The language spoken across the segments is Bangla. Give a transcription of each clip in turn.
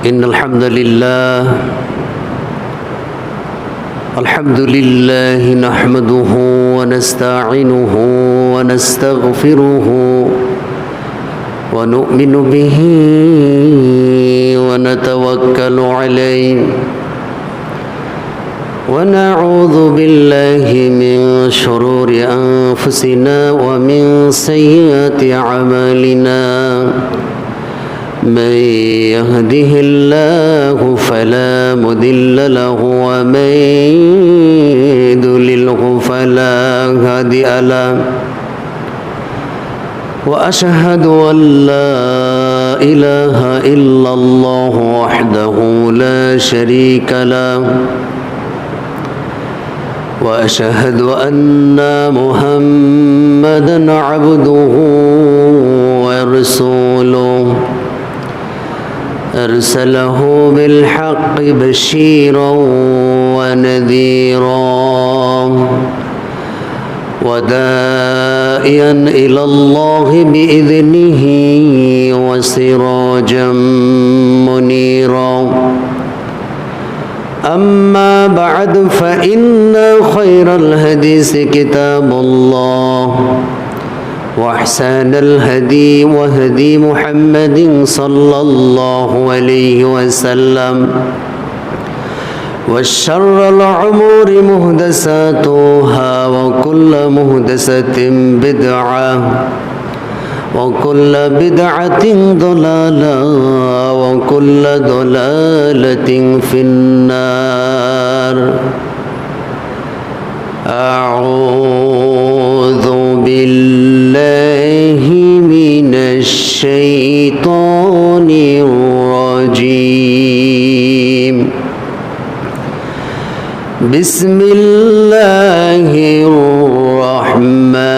إن الحمد لله نحمده ونستعينه ونستغفره ونؤمن به ونتوكل عليه ونعوذ بالله من شرور أنفسنا ومن سيئات أعمالنا من يهده الله فلا مضل له ومن يضلله فلا هادي له وأشهد أن لا إله إلا الله وحده لا شريك له وأشهد أن محمدًا عبده ورسوله أرسله بالحق بشيرا ونذيرا وداعيا إلى الله بإذنه وسراجا منيرا أما بعد فإن خير الحديث كتاب الله وأحسن الهدي وهدي محمد صلى الله عليه وسلم وشر الأمور محدثاتها وكل محدثة بدعة وكل بدعة ضلالة وكل ضلالة في النار أعوذ بالله من الشيطان الرجيم بسم الله الرحمن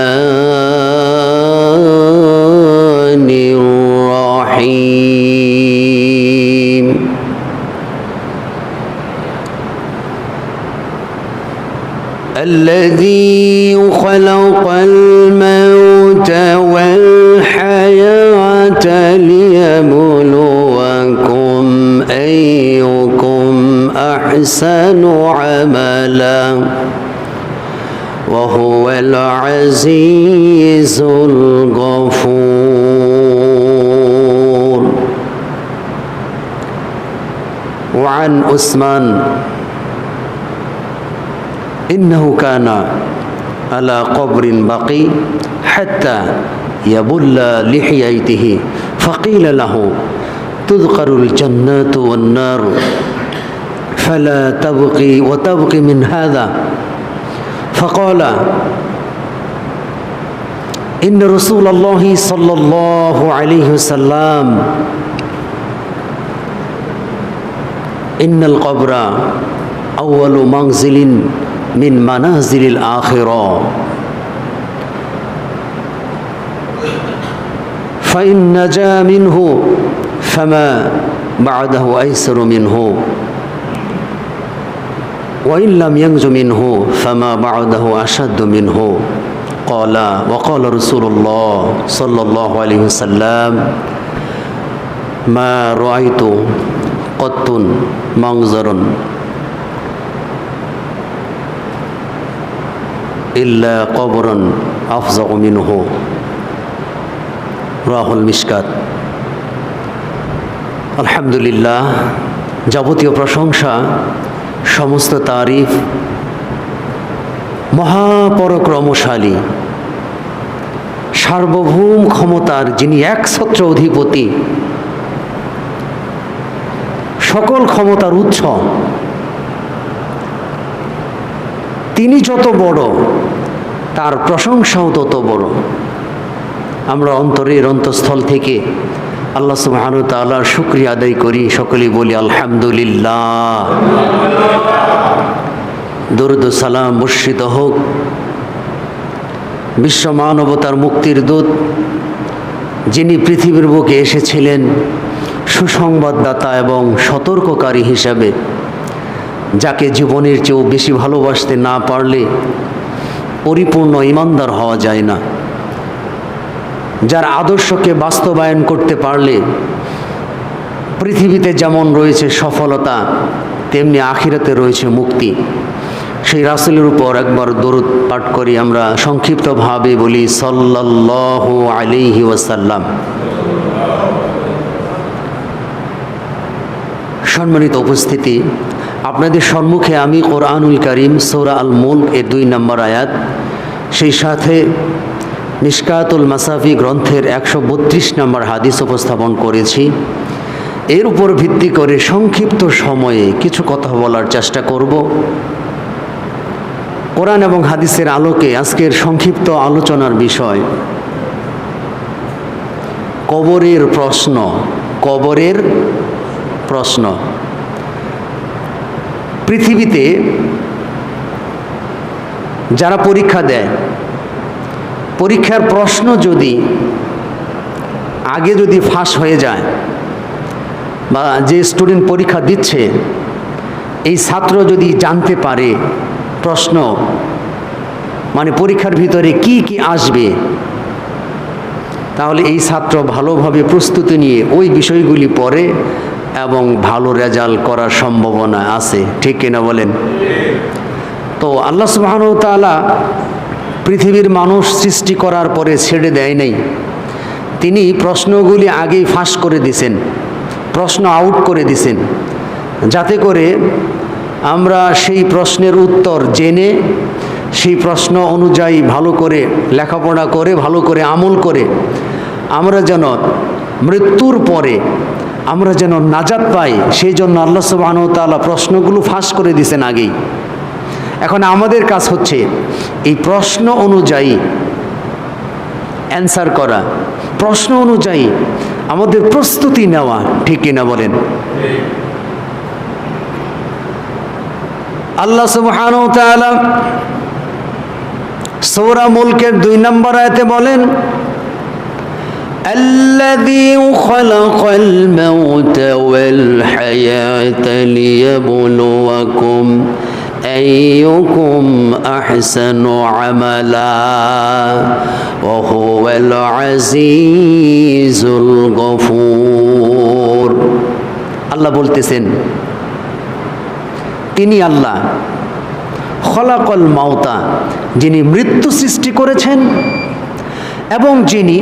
الرحيم الذي خلق الموت والحياة ليبلوكم أيكم أحسن عملا وهو العزيز الغفور. وعن عثمان إنه كان على قبر بقي حتى يبل لحيته فقيل له تذكر الجنة والنار فلا تبقي وتبقي من هذا فقال إن رسول الله صلى الله عليه وسلم إن القبر أول منزل من منازل الآخرة فإن نجا منه فما بعده أيسر منه وإن لم ينج منه فما بعده أشد منه قال وقال رسول الله صلى الله عليه وسلم ما رأيت قط منظر إلا قبرا أفظع منه রাহুল মিশকাত। আলহামদুলিল্লাহ, যাবতীয় প্রশংসা, সমস্ত তারিফ মহাপরাক্রমশালী সার্বভৌম ক্ষমতার যিনি একছত্র অধিপতি, সকল ক্ষমতার উৎস, তিনি যত বড় তার প্রশংসাও তত বড়। আমরা অন্তরের অন্তঃস্থল থেকে আল্লাহ সুবহানাহু ওয়া তাআলার শুকরিয়া আদায় করি, সকলেই বলি আলহামদুলিল্লাহ। দরুদ ও সালাম বর্ষিত হোক বিশ্ব মানবতার মুক্তির দূত, যিনি পৃথিবীর বুকে এসেছিলেন সুসংবাদদাতা এবং সতর্ককারী হিসাবে, যাকে জীবনের চেয়েও বেশি ভালোবাসতে না পারলে পরিপূর্ণ ঈমানদার হওয়া যায় না, যার আদর্শকে বাস্তবায়ন করতে পারলে পৃথিবীতে যেমন রয়েছে সফলতা, তেমনি আখিরাতে রয়েছে মুক্তি। সেই রাসূলের উপর একবার দরুদ পাঠ করি আমরা, সংক্ষিপ্তভাবে বলি সাল্লাল্লাহু আলাইহি ওয়াসাল্লাম। সম্মানিত উপস্থিতি, আপনাদের সম্মুখে আমি কোরআনুল কারীম সূরা আল মুলক এর 2 নম্বর আয়াত, সেই সাথে মিশকাতুল মাসাফি গ্রন্থের 132 নম্বর হাদিস উপস্থাপন করেছি। এর উপর ভিত্তি করে সংক্ষিপ্ত সময়ে কিছু কথা বলার চেষ্টা করব। কোরআন এবং হাদিসের আলোকে আজকের সংক্ষিপ্ত আলোচনার বিষয় কবরের প্রশ্ন। কবরের প্রশ্ন। পৃথিবীতে যারা পরীক্ষা দেয়, পরীক্ষার প্রশ্ন যদি আগে ফাঁস হয়ে যায়, বা যে স্টুডেন্ট পরীক্ষা দিচ্ছে এই ছাত্র যদি জানতে পারে প্রশ্ন মানে পরীক্ষার ভিতরে কি কি আসবে, তাহলে এই ছাত্র ভালোভাবে প্রস্তুতি নিয়ে ওই বিষয়গুলি পড়ে এবং ভালো রেজাল্ট করার সম্ভাবনা আছে। ঠিক কিনা বলেন? তো আল্লাহ সুবহানাহু ওয়া তাআলা পৃথিবীর মানুষ সৃষ্টি করার পরে ছেড়ে দেয় নাই, তিনি প্রশ্নগুলি আগেই ফাঁস করে দিয়েছেন, প্রশ্ন আউট করে দিয়েছেন, যাতে করে আমরা সেই প্রশ্নের উত্তর জেনে সেই প্রশ্ন অনুযায়ী ভালো করে লেখাপড়া করে ভালো করে আমল করে আমরা যেন মৃত্যুর পরে আমরা যেন নাজাত পাই, সেই জন্য আল্লাহ সুবহানাহু ওয়া তাআলা প্রশ্নগুলো ফাঁস করে দিয়েছেন আগেই। এখন আমাদের কাজ হচ্ছে এই প্রশ্ন অনুযায়ী অ্যান্সার করা, প্রশ্ন অনুযায়ী আমাদের প্রস্তুতি নেওয়া। ঠিক কিনা বলেন? আল্লাহ সুবহানাহু ওয়া তাআলা সূরা মুলকের 2 নম্বর আয়াতে বলেন, الذي خلق الموت والحياة ليبلوكم أيكم أحسن عملا وهو العزيز الغفور। আল্লাহ বলতেছেন তিনি আল্লাহ খলাকল মাউতা, যিনি মৃত্যু সৃষ্টি করেছেন এবং যিনি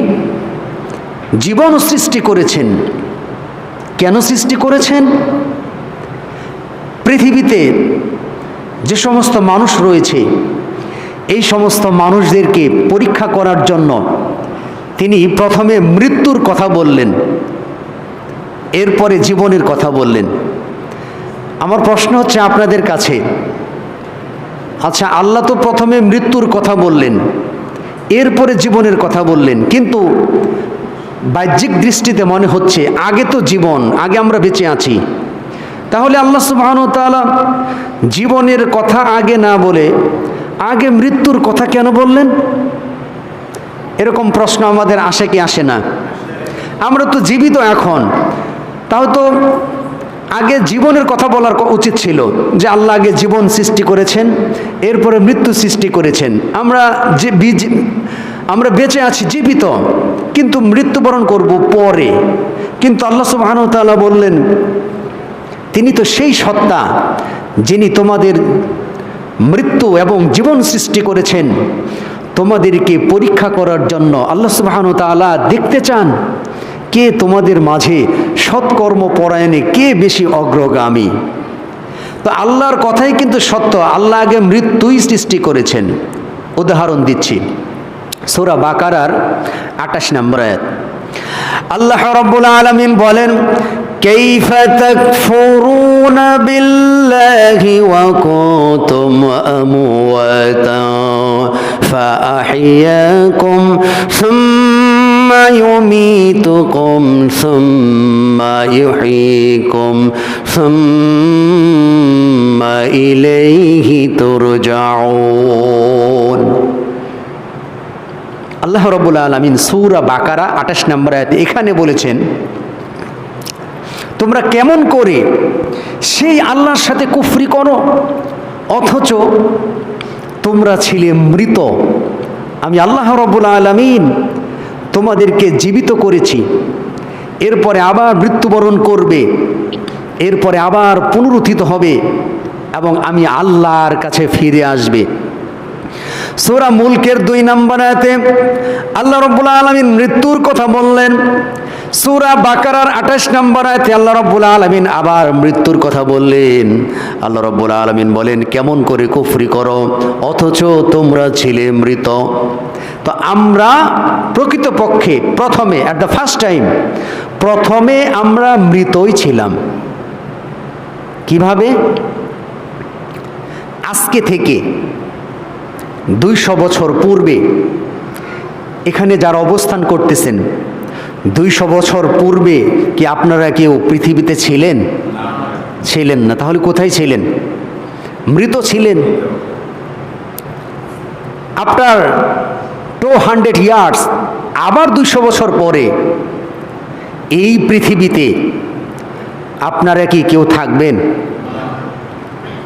জীবন সৃষ্টি করেছেন। কেন সৃষ্টি করেছেন? পৃথিবীতে যে সমস্ত মানুষ রয়েছে এই সমস্ত মানুষদেরকে পরীক্ষা করার জন্য তিনি প্রথমে মৃত্যুর কথা বললেন, এরপরে জীবনের কথা বললেন। আমার প্রশ্ন হচ্ছে আপনাদের কাছে, আচ্ছা আল্লাহ তো প্রথমে মৃত্যুর কথা বললেন, এরপরে জীবনের কথা বললেন, কিন্তু বাহ্যিক দৃষ্টিতে মনে হচ্ছে আগে তো জীবন, আগে আমরা বেঁচে আছি, তাহলে আল্লাহ সুবহানাহু ওয়া তাআলা জীবনের কথা আগে না বলে আগে মৃত্যুর কথা কেন বললেন? এরকম প্রশ্ন আমাদের আসে কি আসে না? আমরা তো জীবিত এখন, তাও তো আগে জীবনের কথা বলার উচিত ছিল, যে আল্লাহ আগে জীবন সৃষ্টি করেছেন, এরপরে মৃত্যু সৃষ্টি করেছেন। আমরা বেঁচে আছি, জীবিত, কিন্তু মৃত্যুবরণ করব পরে। কিন্তু আল্লাহ সুবহানাহু ওয়া তাআলা বললেন তিনি তো সেই সত্তা যিনি তোমাদের মৃত্যু এবং জীবন সৃষ্টি করেছেন, তোমাদেরকে পরীক্ষা করার জন্য আল্লাহ সুবহানাহু ওয়া তাআলা দেখতে চান কে তোমাদের মাঝে সৎকর্ম পরায়ণে কে বেশি অগ্রগামী। তো আল্লাহর কথাই কিন্তু সত্য, আল্লাহ আগে মৃত্যুই সৃষ্টি করেছেন। উদাহরণ দিচ্ছি, সূরা বাকারার 28 নম্বর আয়াত, আল্লাহ রাব্বুল আলামিন বলেন, কাইফা তাকফুরুনা বিল্লাহি ওয়া কুনতুম আমওয়াতা ফাআহইয়াকুম সুম্মা ইউমীতুকুম সুম্মা ইউহয়ীকুম সুম্মা ইলাইহি তুরজাউন। আল্লাহ রাব্বুল আলামিন সূরা বাকারা 28 নম্বর আয়াতে এখানে বলেছেন, তোমরা কেমন করে সেই আল্লাহর সাথে কুফরি করো, অথচ তোমরা ছিলে মৃত। আমি আল্লাহ রাব্বুল আলামিন তোমাদেরকে জীবিত করেছি, এরপরে আবার মৃত্যুবরণ করবে, এরপরে আবার পুনরুত্থিত হবে এবং আমি আল্লাহর কাছে ফিরে আসবে। সূরা মুলকের 2 নম্বর আয়াতে আল্লাহ রাব্বুল আলামিন মৃত্যুর কথা বললেন। সূরা বাকারার 28 নম্বর আয়াতে আল্লাহ রাব্বুল আলামিন আবার মৃত্যুর কথা বললেন। আল্লাহ রাব্বুল আলামিন বলেন, কেমন করে কুফরি করো অথচ তোমরা ছিলে মৃত। তো আমরা প্রকৃতপক্ষে প্রথমে অ্যাট দ্য ফার্স্ট টাইম প্রথমে আমরা মৃতই ছিলাম। কিভাবে? আজকে থেকে 200 বছর পূর্বে এখানে যারা অবস্থান করতেছেন, 200 বছর পূর্বে কি আপনারা কেউ পৃথিবীতে ছিলেন? ছিলেন না। তাহলে কোথায় ছিলেন? মৃত ছিলেন। আফটার 200 ইয়ার্স, আবার 200 বছর পরে এই পৃথিবীতে আপনারা কি কেউ থাকবেন?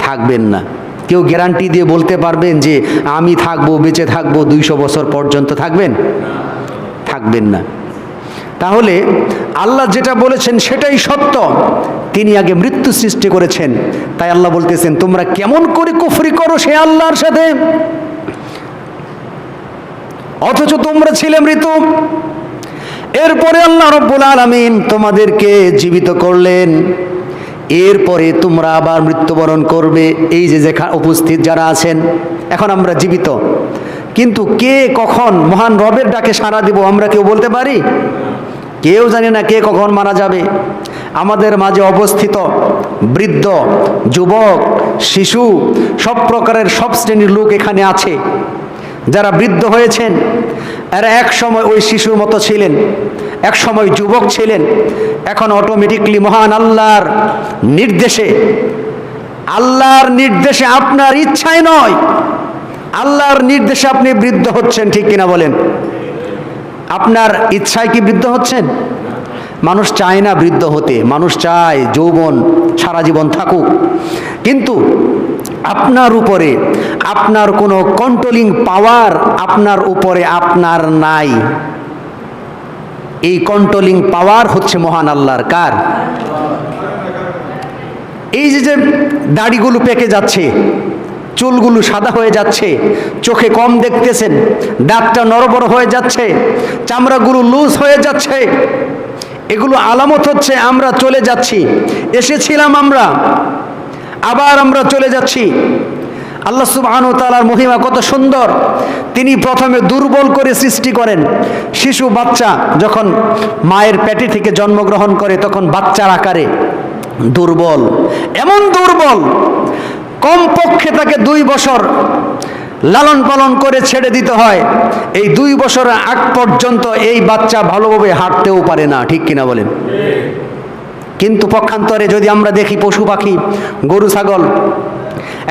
থাকবেন না। কেউ গ্যারান্টি দিয়ে বলতে পারবেন যে আমি থাকবো, বেঁচে থাকবো 200 বছর পর্যন্ত? থাকবেন? থাকবেন না। তাহলে আল্লাহ যেটা বলেছেন সেটাই সত্য। তিনি আগে মৃত্যু সৃষ্টি করেছেন। তাই আল্লাহ বলতেছেন, তোমরা কেমন করে কুফরি করো সে আল্লাহর সাথে, অথচ তোমরা ছিলে মৃত। এরপরে আল্লাহ রাব্বুল আলামিন তোমাদেরকে জীবিত করলেন। এরপরে তোমরা আবার মৃত্যুবরণ করবে। এই যে উপস্থিত যারা আছেন, এখন আমরা জীবিত, কিন্তু কে কখন মহান রবের ডাকে সাড়া দিব আমরা কেউ বলতে পারি? কেউ জানি না কে কখন মারা যাবে। আমাদের মাঝে অবস্থিত বৃদ্ধ, যুবক, শিশু, সব প্রকারের সব শ্রেণীর লোক এখানে আছে। যারা বৃদ্ধ হয়েছেন এরা এক সময় ওই শিশুর মতো ছিলেন, এক সময় যুবক ছিলেন। এখন অটোমেটিকলি মহান আল্লাহর নির্দেশে, আল্লাহর নির্দেশে, আপনার ইচ্ছায় নয়, আল্লাহর নির্দেশে আপনি বৃদ্ধ হচ্ছেন। ঠিক কিনা বলেন? আপনার ইচ্ছায় কি বৃদ্ধ হচ্ছেন? মানুষ চায় না বৃদ্ধ হতে, মানুষ চায় যৌবন সারা জীবন থাকুক। কিন্তু আপনার উপরে আপনার কোনো কন্ট্রোলিং পাওয়ার আপনার উপরে আপনার নাই। এই কন্ট্রোলিং পাওয়ার হচ্ছে মহান আল্লাহর। কার? এই যে দাড়িগুলো পেকে যাচ্ছে, চুলগুলো সাদা হয়ে যাচ্ছে, চোখে কম দেখতেছেন, দাঁতটা নড়বড় হয়ে যাচ্ছে, চামড়াগুলো লুজ হয়ে যাচ্ছে, এগুলো আলামত হচ্ছে আমরা চলে যাচ্ছি। এসেছিলাম আমরা, আবার আমরা চলে যাচ্ছি। আল্লাহ সুবহানাহু ওয়া তাআলার মহিমা কত সুন্দর। তিনি প্রথমে দুর্বল করে সৃষ্টি করেন। শিশু বাচ্চা যখন মায়ের পেটে থেকে জন্মগ্রহণ করে তখন বাচ্চার আকারে দুর্বল, এমন দুর্বল কমপক্ষে তাকে 2 বছর লালন পালন করে ছেড়ে দিতে হয়। এই 2 বছর আগ পর্যন্ত এই বাচ্চা ভালোভাবে হাঁটতেও পারে না। ঠিক কিনা বলেন? কিন্তু পক্ষান্তরে যদি আমরা দেখি পশু পাখি, গরু ছাগল,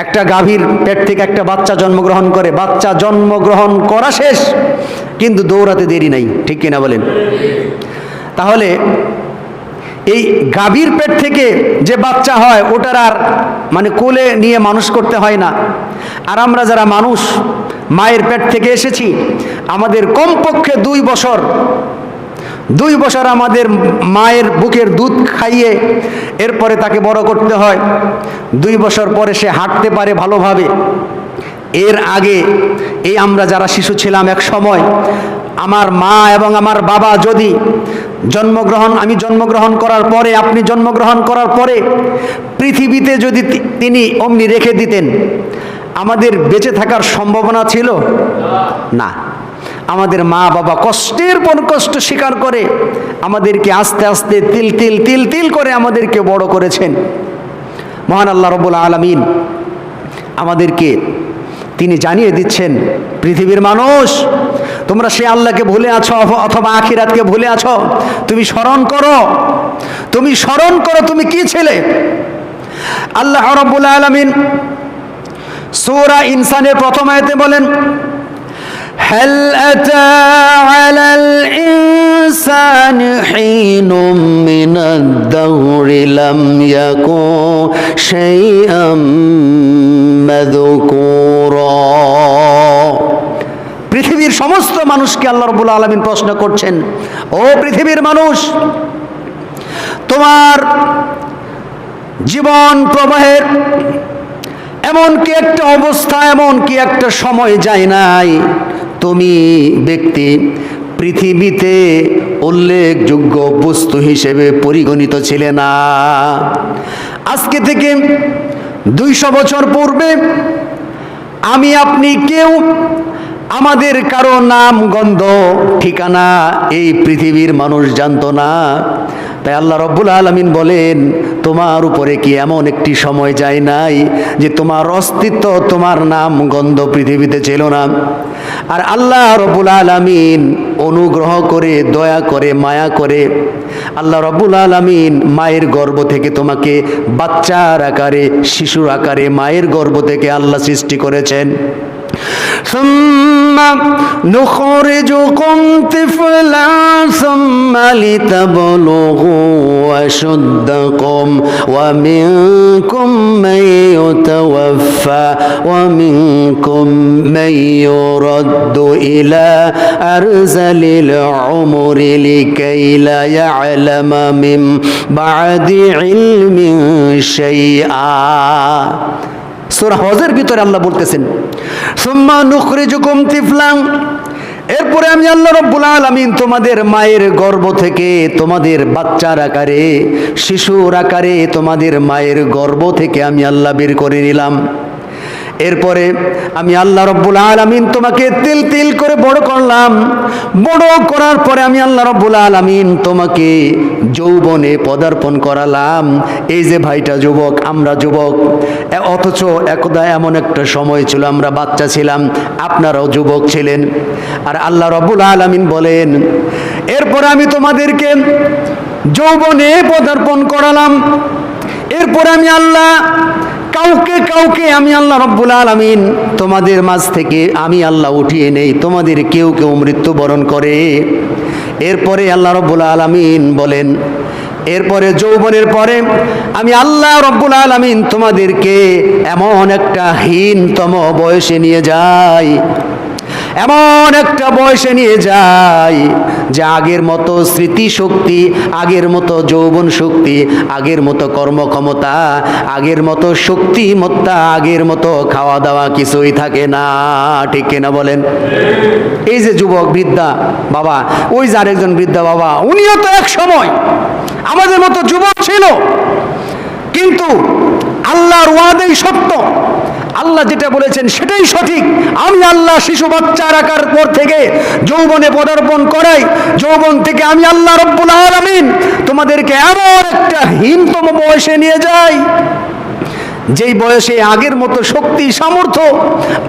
একটা গাভীর পেট থেকে একটা বাচ্চা জন্মগ্রহণ করে, বাচ্চা জন্মগ্রহণ করা শেষ কিন্তু দৌড়াতে দেরি নাই। ঠিক কিনা বলেন? তাহলে এই গাভীর পেট থেকে যে বাচ্চা হয় ওটার আর মানে কোলে নিয়ে মানুষ করতে হয় না। আর আমরা যারা মানুষ মায়ের পেট থেকে এসেছি, আমাদের কমপক্ষে 2 বছর আমাদের মায়ের বুকের দুধ খাইয়ে এরপরে তাকে বড় করতে হয়। 2 বছর পরে সে হাঁটতে পারে ভালোভাবে। এর আগে এই আমরা যারা শিশু ছিলাম এক সময়, আমার মা এবং আমার বাবা যদি আমি জন্মগ্রহণ করার পরে, আপনি জন্মগ্রহণ করার পরে পৃথিবীতে যদি তিনি অমনি রেখে দিতেন, আমাদের বেঁচে থাকার সম্ভাবনা ছিল না। আমাদের মা বাবা কষ্টের পর কষ্ট স্বীকার করে আমাদেরকে আস্তে আস্তে তিল তিল তিল তিল করে আমাদেরকে বড় করেছেন। মহান আল্লাহ রাব্বুল আলামিন আমাদেরকে তিনি জানিয়ে দিচ্ছেন, পৃথিবীর মানুষ তোমরা সে আল্লাহকে ভুলে আছো অথবা আখিরাতকে ভুলে আছো। তুমি স্মরণ করো, তুমি স্মরণ করো তুমি কি ছিলে। আল্লাহ রাব্বুল আলামিন সূরা ইনসানের প্রথম আয়াতে বলেন, هل أتى على الإنسان حين من الدهر لم يكن شيئا مذكورا। পৃথিবীর সমস্ত মানুষকে আল্লাহ রাব্বুল আলামিন প্রশ্ন করছেন, ও পৃথিবীর মানুষ তোমার জীবন প্রবাহের এমনকি একটা অবস্থা, এমনকি একটা সময় যায় নাই তুমি ব্যক্তি পৃথিবীতে উল্লেখযোগ্য বস্তু হিসেবে পরিগণিত ছিলে না। আজকে থেকে 200 বছর পূর্বে আমি আপনি কেউ আমাদের কারো নাম গন্ধ ঠিকানা এই পৃথিবীর মানুষ জানতো না। তাই আল্লাহ রব্বুল আলামিন বলেন, তোমার উপরে কি এমন একটি সময় যায় নাই যে তোমার অস্তিত্ব, তোমার নাম গন্ধ পৃথিবীতে ছিল না? আর আল্লাহ রব্বুল আলামিন অনুগ্রহ করে, দয়া করে, মায়া করে আল্লাহ রব্বুল আলামিন মায়ের গর্ভ থেকে তোমাকে বাচ্চার আকারে, শিশুর আকারে মায়ের গর্ভ থেকে আল্লাহ সৃষ্টি করেছেন। ثم نخرجكم طفلا ثم لتبلغوا أشدكم ومنكم من يتوفى ومنكم من يرد إلى أرذل العمر لكي لا يعلم من بعد علم شيئا। সূরা হজের ভিতরে আল্লাহ বলতেছেন, সুম্মা নুখরিজুকুম তিফলান, এরপরে আমি আল্লাহ রব্বুল আলামিন তোমাদের মায়ের গর্ভ থেকে, তোমাদের বাচ্চার আকারে, শিশুর আকারে তোমাদের মায়ের গর্ভ থেকে আমি আল্লাহ বের করে নিলাম। এরপরে আমি আল্লাহ রব্বুল আলামিন তোমাকে তিল তিল করে বড় করলাম। বড় করার পরে আমি আল্লাহ রব্বুল আলামিন তোমাকে যৌবনে পদার্পণ করালাম। এই যে ভাইটা যুবক, আমরা যুবক, অথচ একদা এমন একটা সময় ছিল আমরা বাচ্চা ছিলাম, আপনারাও যুবক ছিলেন। আর আল্লাহ রব্বুল আলামিন বলেন, এরপরে আমি তোমাদেরকে যৌবনে পদার্পণ করালাম। এরপরে আমি আল্লাহ কাউকে কাউকে আমি আল্লাহ রব্বুল আলামিন তোমাদের মাঝ থেকে আমি আল্লাহ উঠিয়ে নেই, তোমাদের কেউ কেউ মৃত্যুবরণ করে। এরপরে আল্লাহ রব্বুল আলামিন বলেন, এরপরে যৌবনের পরে আমি আল্লাহ রব্বুল আলামিন তোমাদেরকে এমন একটা হীনতম বয়সে নিয়ে যাই, এমন একটা বয়সে নিয়ে যায় যে আগের মতো স্মৃতিশক্তি, আগের মতো যৌবন শক্তি, আগের মতো কর্মক্ষমতা, আগের মতো শক্তিমত্তা, আগের মতো খাওয়া দাওয়া কিছুই থাকে না। ঠিক কিনা বলেন? এই যে যুবক বৃদ্ধা বাবা, ওই যে আরেকজন বৃদ্ধা বাবা, উনিও তো এক সময় আমাদের মতো যুবক ছিল, কিন্তু আল্লাহর ওয়াদাই সত্য, আল্লাহ যেটা বলেছেন সেটাই সঠিক। আমি আল্লাহ শিশু বাচ্চার আকার পর থেকে যৌবনে পদার্পণ করাই, যৌবন থেকে আমি আল্লাহ রব্বুল আলামিন তোমাদেরকে এমন একটা হীনতম বয়সে নিয়ে যাই যেই বয়সে আগের মতো শক্তি সামর্থ্য,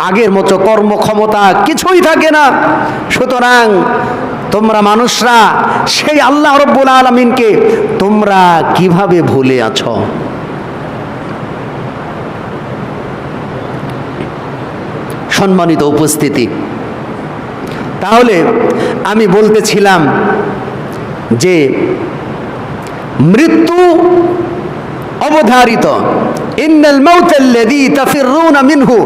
আগের মতো কর্মক্ষমতা কিছুই থাকে না। সুতরাং তোমরা মানুষরা সেই আল্লাহ রব্বুল আলামিনকে তোমরা কিভাবে ভুলে আছো? সম্মানিত উপস্থিতি, তাহলে আমি বলতেছিলাম যে মৃত্যু অবধারিত। ইন্নাল মাউতাল্লাযী তাফিররুনা মিনহু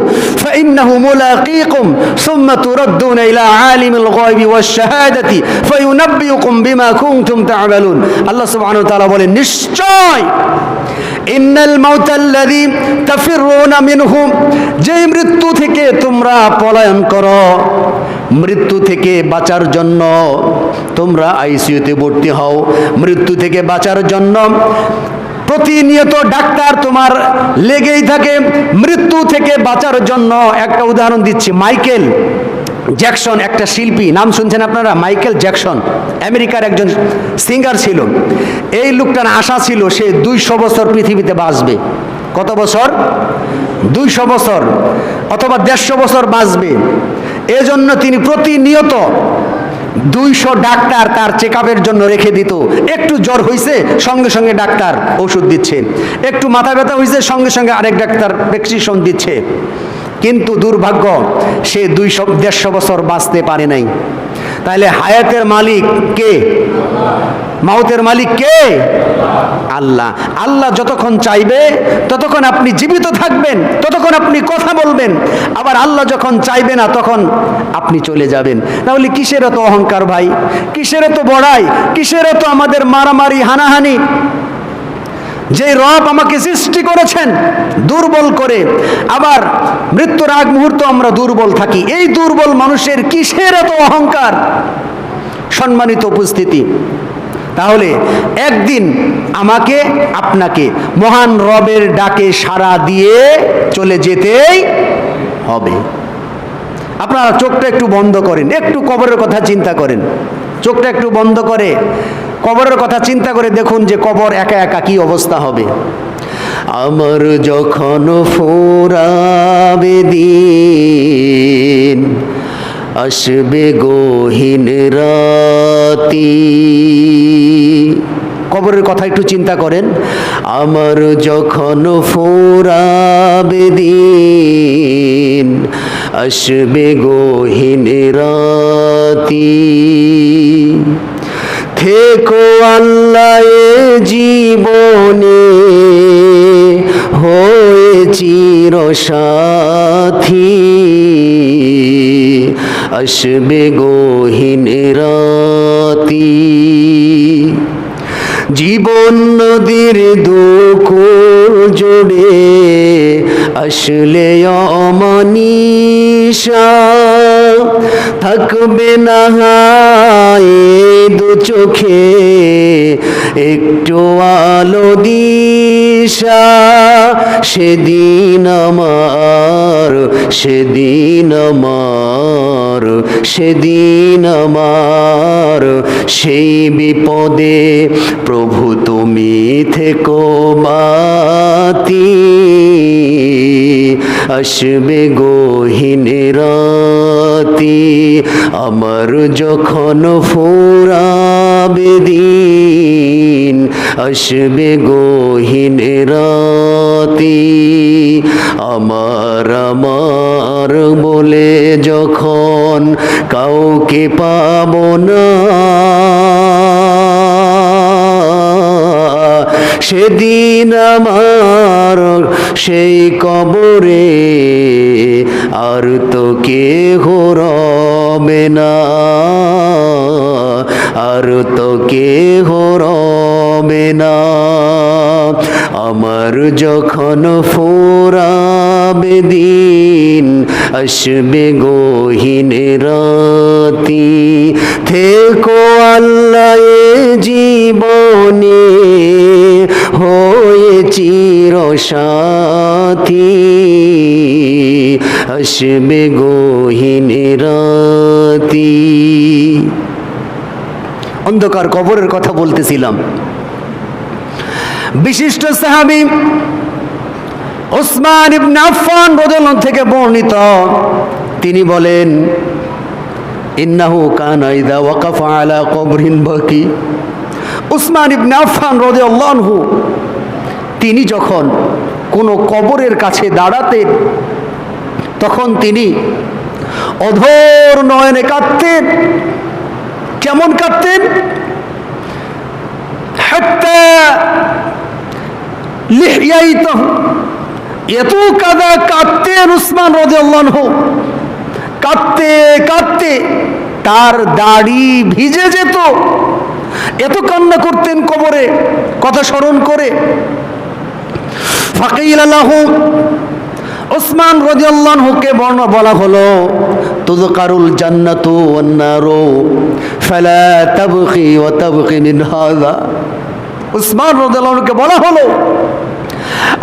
ফাইন্নাহু মুলাকীকুম সুম্মা তুরাদ্দুনা ইলা আলিমিল গায়বি ওয়াশ শাহাদাতি ফায়ুনাব্বিউকুম বিমা কুনতুম তা'মালুন। আল্লাহ সুবহানাহু ওয়া তাআলা বলেন, নিশ্চয় ইন্নাল মাউতাল্লাযী তাফিররুনা মিনহু, যে মৃত্যু থেকে তোমরা পলায়ন করো, মৃত্যু থেকে বাঁচার জন্য তোমরা আইসিইউতে ভর্তি হও, মৃত্যু থেকে বাঁচার জন্য প্রতিনিয়ত ডাক্তার তোমার লেগেই থাকে। মৃত্যু থেকে বাঁচার জন্য একটা উদাহরণ দিচ্ছি, মাইকেল জ্যাকসন একটা শিল্পী, নাম শুনছেন আপনারা? মাইকেল জ্যাকসন আমেরিকার একজন সিঙ্গার ছিল। এই লোকটার আশা ছিল সে 200 বছর পৃথিবীতে বাঁচবে। কত বছর? 200 বছর অথবা 150 বছর বাঁচবে। এজন্য তিনি প্রতিনিয়ত 200 ডাক্তার তার চেক আপের জন্য রেখে দিত। একটু জ্বর হয়েছে সঙ্গে সঙ্গে ডাক্তার ওষুধ দিচ্ছে, একটু মাথা ব্যথা হয়েছে সঙ্গে সঙ্গে আরেক ডাক্তার প্রেসক্রিপশন দিচ্ছে। কিন্তু দুর্ভাগ্য, সে 200-150 বছর বাঁচতে পারে নাই। তাহলে হায়াতের মালিক কে? মাউতের মালিক কে? আল্লাহ। আল্লাহ যতক্ষণ চাইবে ততক্ষণ আপনি জীবিত থাকবেন, ততক্ষণ আপনি কথা বলবেন। আবার আল্লাহ যখন চাইবে না তখন আপনি চলে যাবেন। তাহলে কিসের এত অহংকার ভাই? কিসের এত বড়াই? কিসের এত আমাদের মারামারি হানাহানি? যে রব আমাকে সৃষ্টি করেছেন দুর্বল করে, আবার মৃত্যুর আগ মুহূর্ত আমরা দুর্বল থাকি, এই দুর্বল মানুষের কিসের এত অহংকার? সম্মানিত উপস্থিতি, তাহলে একদিন আমাকে আপনাকে মহান রবের ডাকে সাড়া দিয়ে চলে যেতেই হবে। আপনারা চোখটা একটু বন্ধ করেন, একটু কবরের কথা চিন্তা করেন, চোখটা একটু বন্ধ করে কবরের কথা চিন্তা করে দেখুন যে কবর একা একা কি অবস্থা হবে। আমার যখন ফুরাবে দিন, আসবে গহীন রাতি। কবরের কথা একটু চিন্তা করেন। আমার যখন ফুরাবে দিন, আসবে গহীন রাতি। থেকো আল্লাহ এ জীবনে হয়ে চিরসাথী, আসবে গহীন রাতি। জীবন নদীর দুকুল জুড়ে আসলে অমানিশা, থাকবে না দু চোখে একটু আলো দিশা। সেদিন আমার, সেদিন আমার, সেদিন আমার, সেই বিপদে প্রভু তুমি থেকো বাতি। আসবে গহীন রাতি, আমার যখন ফুরাবে দিন, আসবে গহীন রাতি। আমার আমার বলে যখন কাউকে পাবো না, সেদিন আমার সেই কবরে আর তো কেহ রবে না, আর তো কেহ রবে না। আমার যখন ফুরাবে দিন, আসবে গহীন রাতি। থেকো আল্লাহ এ জীবনে হয়ে চিরসাথী, আসবে গহীন রাতি। অন্ধকার কবরের কথা বলতেছিলাম। বিশিষ্ট সাহাবী উসমান ইবনে আফফান রাদিয়াল্লাহু থেকে বর্ণিত, তিনি বলেন, ইন্নাহু কানা ইযা ওয়াকাফা আলা কবরিন বাকি। উসমান ইবনে আফফান রাদিয়াল্লাহু আনহু তিনি যখন কোনো কবরের কাছে দাঁড়াতেন, তখন তিনি অধর নয়নে কাঁদতেন। কেমন কাঁদতেন? হাত্তা লিহইয়াইতাহু, এত কাঁদতেন উসমান রাদিয়াল্লাহু আনহু, কাঁদতে কাঁদতে তার দাড়ি ভিজে যেত। এত কান্না করতেন কবরে কথা স্মরণ করে। ফাকিলা লাহু, উসমান রাদিয়াল্লাহু আনহুকে বলা হলো, তুযকারুল জান্নাতু ওয়ান নারু ফালা তাবকি ওয়া তাবকি মিন হাযা। উসমান রাদিয়াল্লাহু আনহুকে বলা হলো,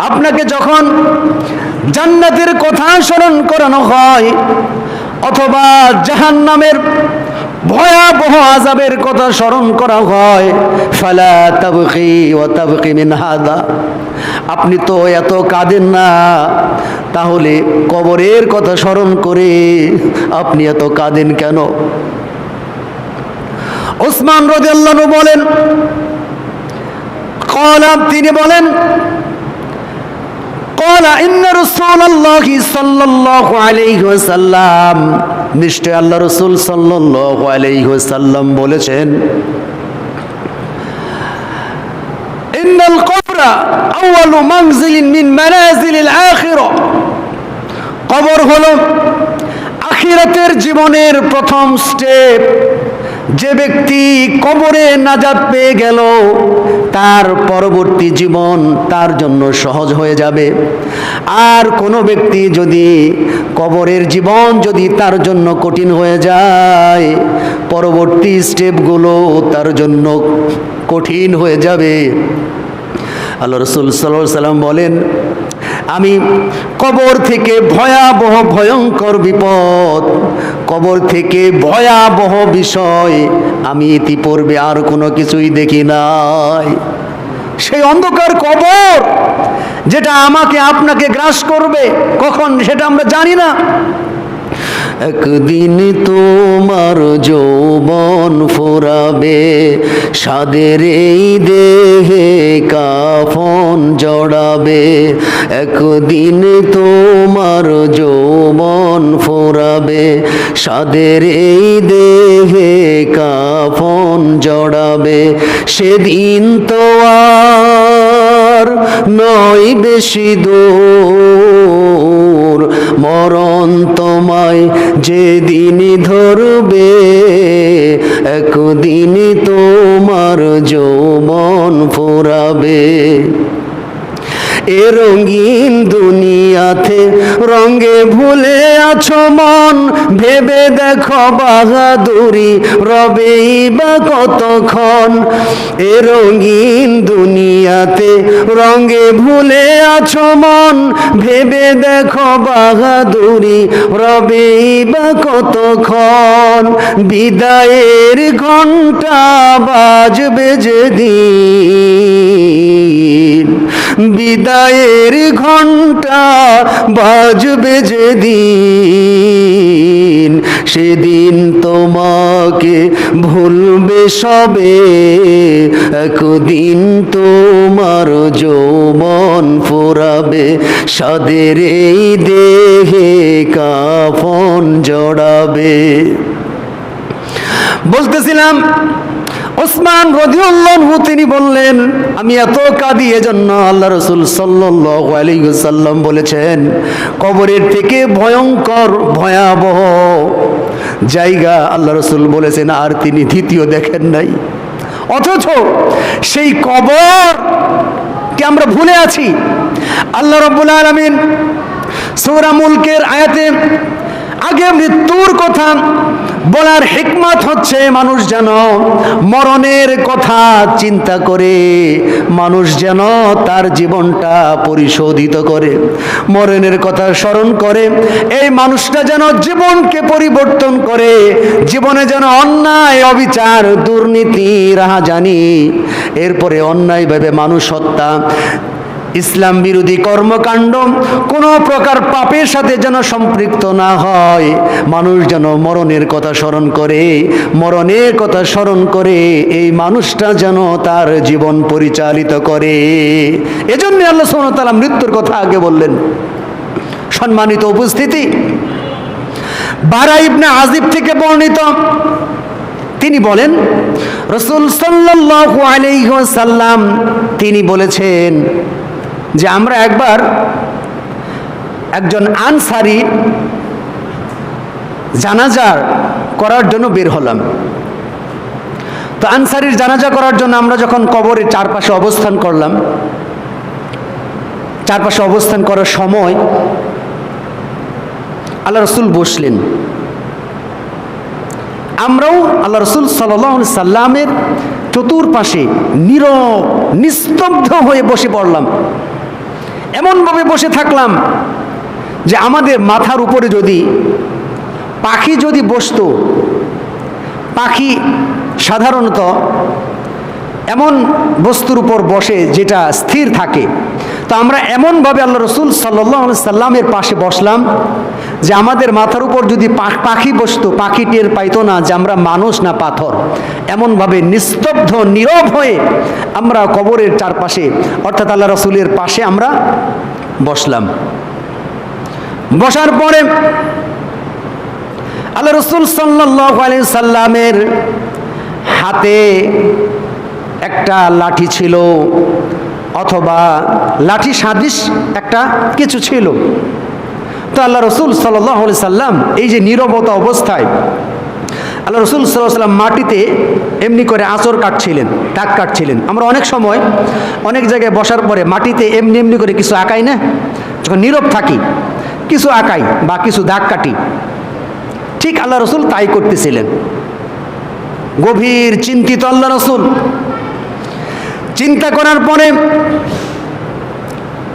আপনাকে যখন জান্নাতের কথা স্মরণ করানো হয় অথবা জাহান্নামের ভয়াবহ আযাবের কথা স্মরণ করা হয়, ফালা তাবকি ওয়া তাবকি মিন হাযা, আপনি তো এত কাঁদেন না, তাহলে কবরের কথা স্মরণ করে আপনি এত কাঁদেন কেন? উসমান রাদিয়াল্লাহু আনহু বলেন, তিনি বলেন, ক্বালা ইন্না রাসূলুল্লাহি সাল্লাল্লাহু আলাইহি ওয়াসাল্লাম, নিশ্চয় আল্লাহ রাসূল সাল্লাল্লাহু আলাইহি ওয়াসাল্লাম বলেছেন, ইন্নাল কবরা আউয়ালু মানজিলিন মিন মানাজিলিল আখিরা, কবর হলো আখিরাতের জীবনের প্রথম স্টেপ। যে ব্যক্তি কবরে নাজাত পেয়ে গেল তার পরবর্তী জীবন তার জন্য সহজ হয়ে যাবে। আর কোনো ব্যক্তি যদি কবরের জীবন যদি তার জন্য কঠিন হয়ে যায়, পরবর্তী স্টেপগুলো তার জন্য কঠিন হয়ে যাবে। আল্লাহ রাসূল সাল্লাল্লাহু আলাইহি ওয়াসাল্লাম বলেন, আমি কবর থেকে ভয়াবহ ভয়ঙ্কর বিপদ, কবর থেকে ভয়াবহ বিষয় আমি ইতিপূর্বে আর কোনো কিছুই দেখি নাই। সেই অন্ধকার কবর যেটা আমাকে আপনাকে গ্রাস করবে, কখন সেটা আমরা জানি না। একদিন তোমার যৌবন ফোরাবে, সাদের এই দেহে কাফন জড়াবে। একদিন তোমার যৌবন ফোরাবে, সাদের এই দেহে কাফন জড়াবে। সেদিন তো আর নয় বেশি দূর, মরণ তোমায় যেদিন ধরবে, একদিন তোমার যৌবন ফোরাবে। এ রঙিন দুনিয়াতে রঙে ভুলে আছো মন, ভেবে দেখো বাহাদুরি রবেই বা কতক্ষণ। এ রঙিন দুনিয়াতে রঙে ভুলে আছো মন, ভেবে দেখো বাহাদুরি রবেই বা কতক্ষণ। বিদায়ের ঘণ্টা বাজবে যেদিন, বিদায়ের ঘণ্টা বাজবে যেদিন, সেদিন তোমাকে ভুলবে সবে। একদিন তোমার যৌবন ফোরাবে, সাদের এই দেহে কাফন জড়াবে। বলতেছিলাম ওসমান রাদিয়াল্লাহু আনহু তিনি বললেন, আমি এত কাঁদি এজন্য আল্লাহ রাসূল সাল্লাল্লাহু আলাইহি ওয়াসাল্লাম বলেছেন, কবরের থেকে ভয়ঙ্কর ভয়াবহ জায়গা আল্লাহ রাসূল বলেছেন আর তিনি দ্বিতীয় দেখেন নাই। অথচ সেই কবর কে আমরা ভুলে আছি। আল্লাহ রাব্বুল আলামিন সূরা মুলকের আয়াতে আগে মৃত্যুর কথা বলার হিকমত হচ্ছে মানুষ যেন মরণের কথা চিন্তা করে, মানুষ যেন তার জীবনটা পরিশোধিত করে, মরণের কথা স্মরণ করে। এই মানুষটা যেন জীবনকে পরিবর্তন করে, জীবনে যেন অন্যায় অবিচার দুর্নীতি রাহাজানি, এরপরে অন্যায়ভাবে মানুষ হত্যা, ইসলাম বিরোধী কর্মকাণ্ড, কোনো প্রকার পাপের সাথে যেন সম্পৃক্ত না হয়। মানুষ যেন মরণের কথা স্মরণ করে, মরণের কথা স্মরণ করে এই মানুষটা যেন তার জীবন পরিচালিত করে। এজন্য আল্লাহ সুবহানাহু ওয়া তাআলা মৃত্যুর কথা আগে বললেন। সম্মানিত উপস্থিতি, বারা ইবনে আজিব থেকে বর্ণিত, তিনি বলেন রাসূল সাল্লাল্লাহু আলাইহি ওয়াসাল্লাম তিনি বলেছেন যে আমরা একবার একজন আনসারী জানাজা করার জন্য বের হলাম। তো আনসারীর জানাজা করার জন্য আমরা যখন কবরের চারপাশে অবস্থান করলাম, চারপাশে অবস্থান করার সময় আল্লাহ রাসূল বসলেন। আমরাও আল্লাহ রাসূল সাল্লাল্লাহু আলাইহি সাল্লামের চতুর্পাশে নীরব নিস্তব্ধ হয়ে বসে পড়লাম। এমনভাবে বসে থাকলাম যে আমাদের মাথার উপরে যদি পাখি যদি বসতো, পাখি সাধারণত এমন বস্তুর উপর বসে যেটা স্থির থাকে, তো আমরা এমনভাবে আল্লাহ রাসূল সাল্লাল্লাহু আলাইহি সাল্লামের পাশে বসলাম যে আমাদের মাথার উপর যদি পাখি বসতো, পাখি টের পাইতো না যে আমরা মানুষ না পাথর। এমনভাবে নিস্তব্ধ নীরব হয়ে আমরা কবরের চারপাশে অর্থাৎ আল্লাহ রাসূলের পাশে আমরা বসলাম। বসার পরে আল্লাহ রাসূল সাল্লাল্লাহু আলাইহি সাল্লামের হাতে একটা লাঠি ছিল অথবা লাঠি সাদৃশ একটা কিছু ছিল। তো আল্লাহ রাসূল সাল্লাল্লাহু আলাইহি সাল্লাম এই যে নীরবতা অবস্থায় আল্লাহ রাসূল সাল্লাল্লাহু আলাইহি ওয়াসাল্লাম মাটিতে এমনি করে আঁচড় কাটছিলেন, দাগ কাটছিলেন। আমরা অনেক সময় অনেক জায়গায় বসার পরে মাটিতে এমনি এমনি করে কিছু আঁকাই না, যখন নীরব থাকি কিছু আঁকাই বা কিছু দাগ কাটি, ঠিক আল্লাহ রাসূল তাই করতেছিলেন। গভীর চিন্তিত আল্লাহ রাসূল চিন্তা করার পরে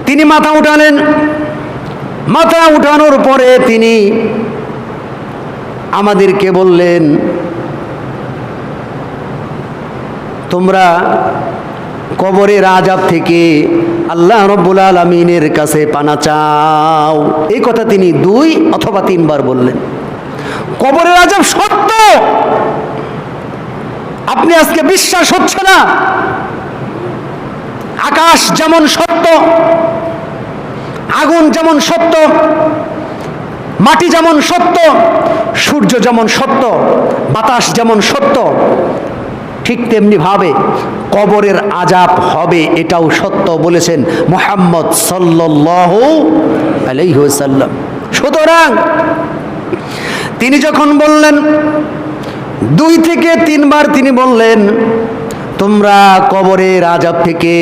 তিনি মাথা উঠালেন। মাথা উঠানোর পরে তিনি আমাদেরকে বললেন, তোমরা কবরের আযাব থেকে আল্লাহ রাব্বুল আলামিনের কাছে পানা চাও। এই কথা তিনি 2 অথবা 3 বার বললেন। কবরের আযাব সত্য, আপনি আজকে বিশ্বাস হচ্ছে না। আকাশ যেমন সত্য, আগুন যেমন সত্য, মাটি যেমন সত্য, সূর্য যেমন সত্য, বাতাস যেমন সত্য, ঠিক তেমনি ভাবে কবরের আযাব হবে, এটাও সত্য বলেছেন মুহাম্মদ সাল্লাল্লাহু আলাইহি ওয়াসাল্লাম। সুতরাং তিনি যখন বললেন 2 থেকে 3 বার তিনি বললেন, তোমরা কবরের আযাব থেকে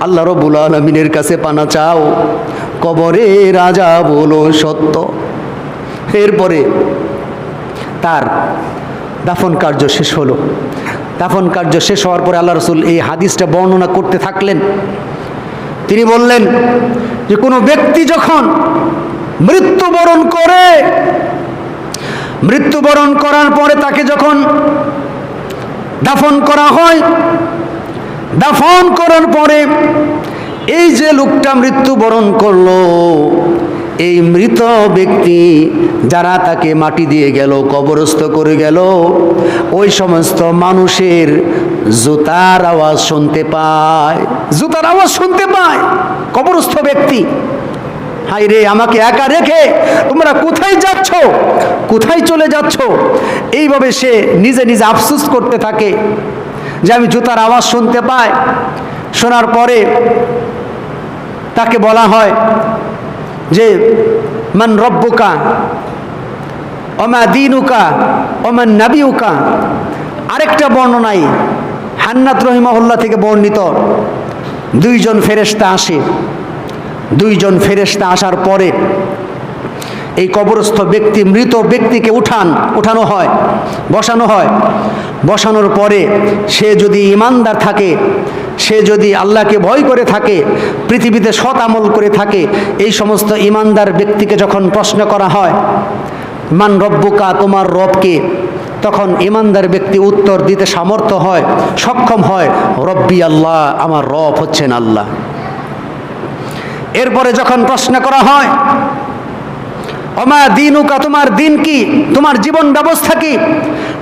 আল্লাহ রাব্বুল আলামিনের কাছে পানা চাও, কবরের আযাব হলো সত্য। এরপরে তার দাফন কার্য শেষ হলো। দাফন কার্য শেষ হওয়ার পরে আল্লাহ রাসূল এই হাদিসটা বর্ণনা করতে থাকলেন। তিনি বললেন যে কোনো ব্যক্তি যখন মৃত্যুবরণ করে, মৃত্যুবরণ করার পরে তাকে যখন দাফন করা হয়, দাফন করার পরে এই যে লোকটা মৃত্যুবরণ করলো, এই মৃত ব্যক্তি যারা তাকে মাটি দিয়ে গেল, কবরস্থ করে গেল, ওই সমস্ত মানুষের জুতার আওয়াজ শুনতে পায়, জুতার আওয়াজ শুনতে পায় কবরস্থ ব্যক্তি। হায় রে, আমাকে একা রেখে তোমরা কোথায় যাচ্ছ, কোথায় চলে যাচ্ছ? এইভাবে সে নিজে নিজে আফসোস করতে থাকে যে আমি জুতার আওয়াজ শুনতে পাই। শোনার পরে তাকে বলা হয় যে মান রব্বুকা ওমা দীনুকা ওমান নাবিউকা। আরেকটা বর্ণনায় হান্নাত রহিমাহুল্লাহ থেকে বর্ণিত 2 জন ফেরেশতা আসে। 2 জন ফেরেশতা আসার পরে এই কবরস্থ ব্যক্তি, মৃত ব্যক্তিকে উঠানো হয়, বসানো হয়। বসানোর পরে সে যদি ঈমানদার থাকে, সে যদি আল্লাহকে ভয় করে থাকে, পৃথিবীতে সৎ আমল করে থাকে, এই সমস্ত ঈমানদার ব্যক্তিকে যখন প্রশ্ন করা হয় মান রব্বুকা, তোমার রব কে, তখন ঈমানদার ব্যক্তি উত্তর দিতে সামর্থ্য হয়, সক্ষম হয়, রব্বি আল্লাহ, আমার রব হচ্ছেন আল্লাহ। এরপরে যখন প্রশ্ন করা হয় ওমা দীনুকা, তোমার দিন কি, তোমার জীবন ব্যবস্থা কি,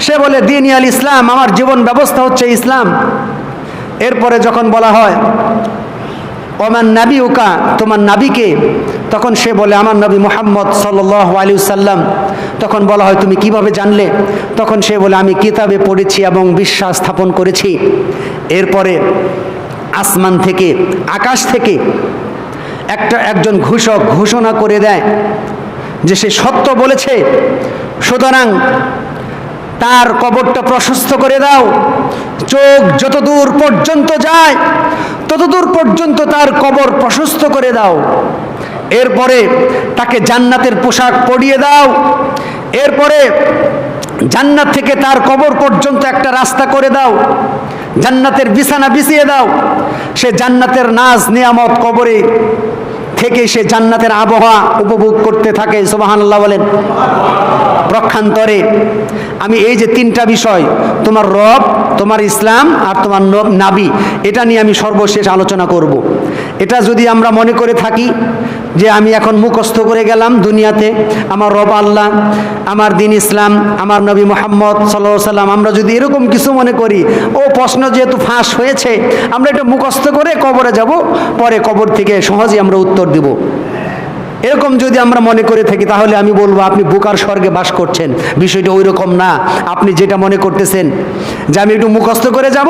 সে বলে দীনি আল ইসলাম, আমার জীবন ব্যবস্থা হচ্ছে ইসলাম। এরপরে যখন বলা হয় ওমান নাবিউকা, তোমার নাবিকে, তখন সে বলে আমার নবী মুহাম্মদ সাল্লাল্লাহু আলাইহি ওয়াসাল্লাম। তখন বলা হয় তুমি কিভাবে জানলে? তখন সে বলে আমি কিতাবে পড়েছি এবং বিশ্বাস স্থাপন করেছি। এরপরে আসমান থেকে, আকাশ থেকে একজন ঘোষক ঘোষণা করে দেয় যে সে সত্য বলেছে, সুতরাং তার কবরটা প্রশস্ত করে দাও। চোখ যতদূর পর্যন্ত যায় ততদূর পর্যন্ত তার কবর প্রশস্ত করে দাও। এরপরে তাকে জান্নাতের পোশাক পরিয়ে দাও। এরপরে জান্নাত থেকে তার কবর পর্যন্ত একটা রাস্তা করে দাও। জান্নাতের বিছানা বিছিয়ে দাও। সে জান্নাতের নাজ নিয়ামত কবরে থেকে সে জান্নাতের আবহাওয়া উপভোগ করতে থাকে। সুবহানাল্লাহ বলেন। পক্ষান্তরে আমি এই যে 3টা বিষয়, তোমার রব, তোমার ইসলাম আর তোমার নাবি, এটা নিয়ে আমি সর্বশেষ আলোচনা করব। এটা যদি আমরা মনে করে থাকি যে আমি এখন মুখস্থ করে গেলাম দুনিয়াতে, আমার রব আল্লাহ, আমার দিন ইসলাম, আমার নবী মুহাম্মদ সাল্লাল্লাহু আলাইহি ওয়াসাল্লাম, আমরা যদি এরকম কিছু মনে করি, ও প্রশ্ন যেহেতু ফাঁস হয়েছে আমরা এটা মুখস্থ করে কবরে যাব, পরে কবর থেকে সহজেই আমরা উত্তর দেব, এরকম যদি আমরা মনে করে থাকি তাহলে আমি বলবো আপনি বোকার স্বর্গে বাস করছেন। বিষয়টা ওই রকম না। আপনি যেটা মনে করতেছেন যে আমি একটু মুখস্থ করে যাব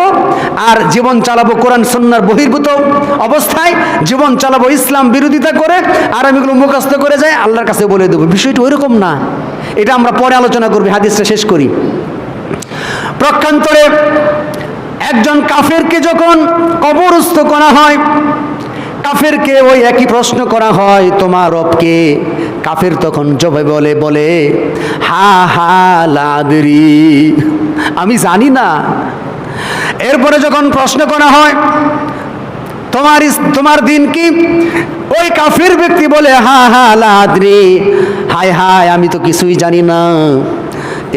আর জীবন চালাবো কোরআন সুন্নাহর বহির্ভূত অবস্থায়, জীবন চালাবো ইসলাম বিরোধিতা করে, আর আমি এগুলো মুখস্থ করে যাই আল্লাহর কাছে বলে দেবো, বিষয়টা ওই রকম না। এটা আমরা পরে আলোচনা করবো, হাদিসটা শেষ করি। প্রক্ষান্তরে একজন কাফেরকে যখন কবরস্থ করা হয়, কাফেরকে ওই একই প্রশ্ন করা হয়, তোমার রবকে? কাফের তখন জবাবে বলে হা হা লা আদরি, আমি জানি না। এরপরে যখন প্রশ্ন করা হয় তোমার দিন কি? ওই কাফের ব্যক্তি বলে হা হা লা আদরি, হায় হায় আমি তো কিছুই জানি না।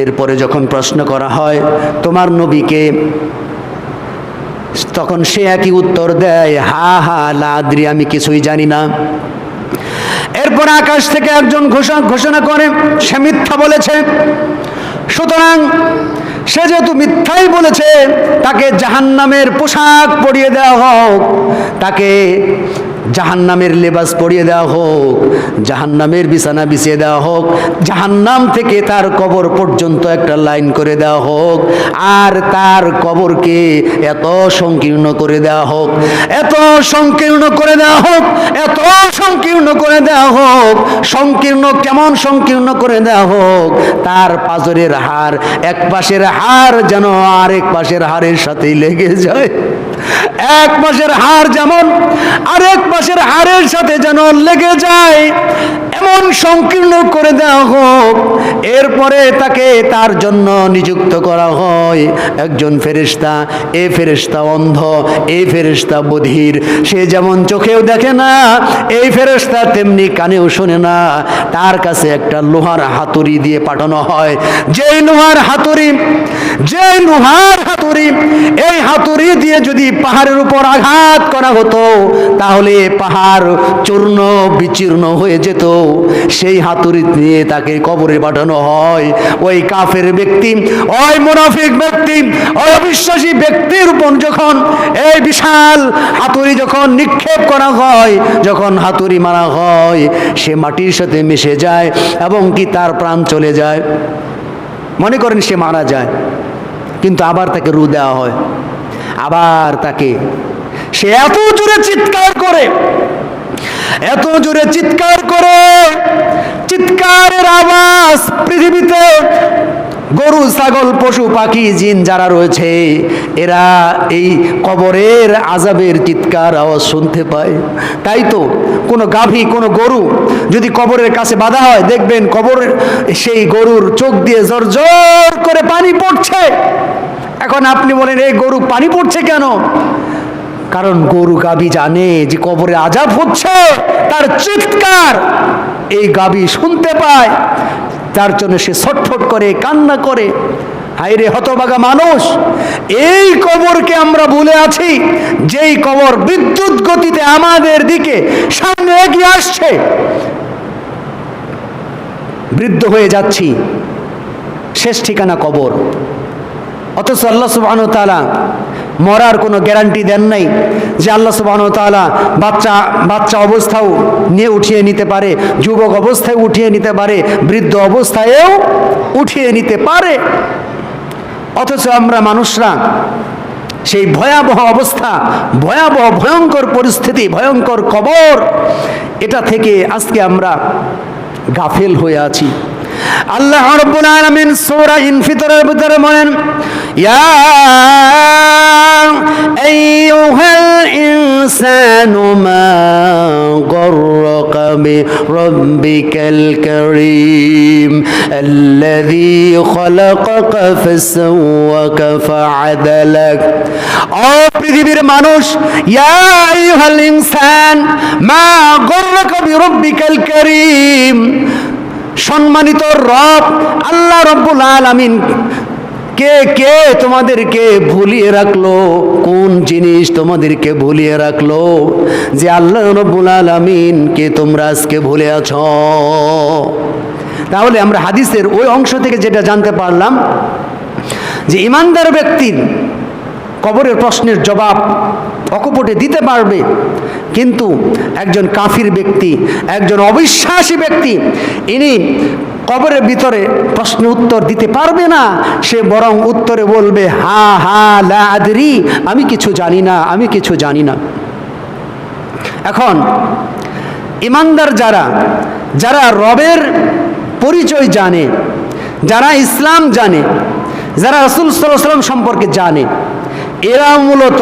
এরপরে যখন প্রশ্ন করা হয় তোমার নবীকে, তখন সে একই উত্তর দেয় হা হা লা আদরি, আমি কিছুই জানি না। এরপর আকাশ থেকে একজন ঘোষণা করে সে মিথ্যা বলেছে। সুতরাং সে যেহেতু মিথ্যাই বলেছে, তাকে জাহান্নামের পোশাক পরিয়ে দেওয়া হোক, তাকে জাহান্নামের লেবাস পরিয়ে দেওয়া হোক, জাহান্নামের বিছানা বিছিয়ে দেওয়া হোক, জাহান্নাম থেকে তার কবর পর্যন্ত একটা লাইন করে দেওয়া হোক, আর তার কবরকে এত সংকীর্ণ করে দেওয়া হোক, এত সংকীর্ণ করে দেওয়া হোক, এত সংকীর্ণ করে দেওয়া হোক। সংকীর্ণ কেমন সংকীর্ণ করে দেওয়া হোক? তার পাজরের হাড় এক পাশের হাড় যেন আরেক পাশের হাড়ের সাথেই লেগে যায়, এক পাশের হাড় যেমন আরেক পাশের হাড়ের সাথে যেন লেগে যায়, এমন সংকীর্ণ করে দেওয়া হোক। এরপরে তাকে তার জন্য নিযুক্ত করা হয় একজন ফেরেশতা। এই ফেরেশতা অন্ধ, এই ফেরেশতা বধির। সে যেমন চোখেও দেখে না, এই ফেরেশতা তেমনি কানেও শোনে না। তার কাছে একটা লোহার হাতুড়ি দিয়ে পাঠানো হয়। যেই লোহার হাতুড়ি এই হাতুড়ি দিয়ে যদি পাহাড়ের উপর আঘাত করা হতো তাহলে পাহাড় চূর্ণ বিচীর্ণ হয়ে যেত। সেই হাতুড়ি দিয়ে তাকে কবরে পাঠানো হয়। ওই কাফের ব্যক্তি, ওই মুনাফিক ব্যক্তি, ওই অবিশ্বাসী ব্যক্তির উপর যখন এই বিশাল হাতুড়ি যখন নিক্ষেপ করা হয়, যখন হাতুড়ি মারা হয়, সে মাটির সাথে মিশে যায় এবং কি তার প্রাণ চলে যায়। মনে করেন সে মারা যায়, কিন্তু আবার তাকে রু দেওয়া হয়, আবার তাকে সে এত জোরে চিৎকার করে, এত জোরে চিৎকার করে, চিৎকারের আওয়াজ পৃথিবীতে গরু ছাগল পশু পাখি জিন যারা রয়েছে এরা এই কবরের আযাবের চিৎকার আওয়াজ শুনতে পায়। তাই তো কোনো গাভী কোনো গরু যদি কবরের কাছে বাঁধা হয়, দেখবেন কবরের সেই গরুর চোখ দিয়ে জোর জোর করে পানি পড়ছে। এখন আপনি বলেন এই গরু পানি পড়ছে কেন? কারণ গরু গাভী জানে যে কবরে আযাব হচ্ছে, তার চিৎকার এই গাভী শুনতে পায়, তার জন্য সে ছটফট করে কান্না করে। হায় রে হতভাগা মানুষ, এই কবরকে আমরা ভুলে আছি, যেই কবর বিদ্যুৎ গতিতে আমাদের দিকে সামনে এগিয়ে আসছে। বৃদ্ধ হয়ে যাচ্ছি, শেষ ঠিকানা কবর। অথচ আল্লাহ সুবহানাহু ওয়া তাআলা মরার কোনো গ্যারান্টি দেন নাই যে আল্লাহ সুবহানাহু ওয়া তাআলা বাচ্চা অবস্থাও নিয়ে উঠিয়ে নিতে পারে, যুবক অবস্থায় উঠিয়ে নিতে পারে, বৃদ্ধ অবস্থায়ও উঠিয়ে নিতে পারে। অথচ আমরা মানুষরা সেই ভয়াবহ অবস্থা, ভয়াবহ ভয়ঙ্কর পরিস্থিতি, ভয়ঙ্কর কবর, এটা থেকে আজকে আমরা গাফেল হয়ে আছি। আল্লাহ রাব্বুল আলামিন সূরা ইনফিতরের ভিতরে বলেন, ইয়া আইয়ুহাল ইনসানু মা গররাকা বিরাব্বিকাল কারীম আল্লাযী খালাকাকা ফাসাওয়াকা ফাআদালাক। ও পৃথিবীর মানুষ, ইয়া আইয়ুহাল ইনসান মা গররাকা বিরাব্বিকাল কারীম, সম্মানিত রব আল্লাহ রাব্বুল আলামিন কে তোমাদেরকে ভুলিয়ে রাখলো? কোন জিনিস তোমাদেরকে ভুলিয়ে রাখলো যে আল্লাহ রাব্বুল আলামিনকে তোমরা আজকে ভুলে আছো? তাহলে আমরা হাদিসের ওই অংশ থেকে যেটা জানতে পারলাম যে ইমানদার ব্যক্তির কবরের প্রশ্নের জবাব অকপটে দিতে পারবে, কিন্তু একজন কাফির ব্যক্তি, একজন অবিশ্বাসী ব্যক্তি, ইনি কবরের ভিতরে প্রশ্ন উত্তর দিতে পারবে না। সে বরং উত্তরে বলবে হা হা লা আদরি, আমি কিছু জানি না, আমি কিছু জানি না। এখন ইমানদার যারা, যারা রবের পরিচয় জানে, যারা ইসলাম জানে, যারা রাসূল সাল্লাল্লাহু আলাইহি ওয়াসাল্লাম সম্পর্কে জানে, এরা মূলত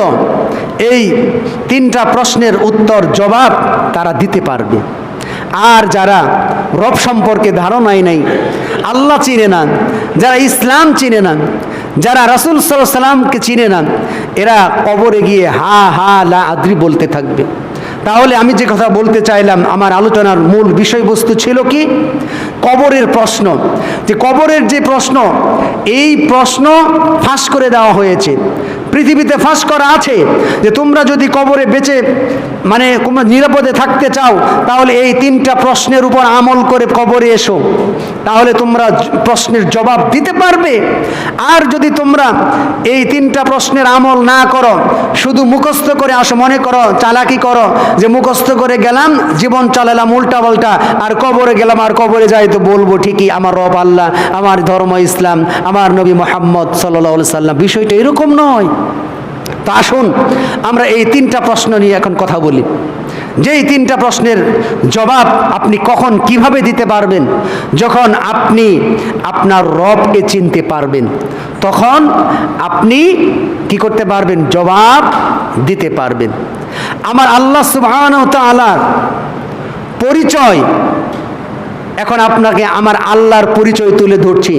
এই তিনটা প্রশ্নের উত্তর জবাব তারা দিতে পারবে। আর যারা রব সম্পর্কে ধারণাই নাই, আল্লাহ চিনে না, যারা ইসলাম চিনে না, যারা রাসূল সাল্লাল্লাহু আলাইহি ওয়াসাল্লামকে চিনে না, এরা কবরে গিয়ে হা হা লা আদরি বলতে থাকবে। তাহলে আমি যে কথা বলতে চাইলাম, আমার আলোচনার মূল বিষয়বস্তু ছিল কি? কবরের প্রশ্ন। যে কবরের যে প্রশ্ন, এই প্রশ্ন ফাঁস করে দেওয়া হয়েছে, পৃথিবীতে ফাঁস করা আছে যে তোমরা যদি কবরে বেঁচে নিরাপদে থাকতে চাও, তাহলে এই তিনটা প্রশ্নের উপর আমল করে কবরে এসো, তাহলে তোমরা প্রশ্নের জবাব দিতে পারবে। আর যদি তোমরা এই তিনটা প্রশ্নের আমল না করো, শুধু মুখস্থ করে আসো, মনে করো চালাকি করো যে মুখস্থ করে গেলাম, জীবন চালালাম উল্টা পাল্টা, আর কবরে গেলাম, আর কবরে যাই তো বলবো ঠিকই আমার রব আল্লাহ, আমার ধর্ম ইসলাম, আমার নবী মুহাম্মদ সাল্লাল্লাহু আলাইহি সাল্লাম, বিষয়টা এরকম নয়। তো আসুন আমরা এই তিনটা প্রশ্ন নিয়ে এখন কথা বলি। যেই তিনটা প্রশ্নের জবাব আপনি কখন কিভাবে দিতে পারবেন? যখন আপনি আপনার রবকে চিনতে পারবেন, তখন আপনি কি করতে পারবেন? জবাব দিতে পারবেন। আমার আল্লাহ সুবহানাহু ওয়া তাআলার পরিচয়, এখন আপনাকে আমার আল্লাহর পরিচয় তুলে ধরছি।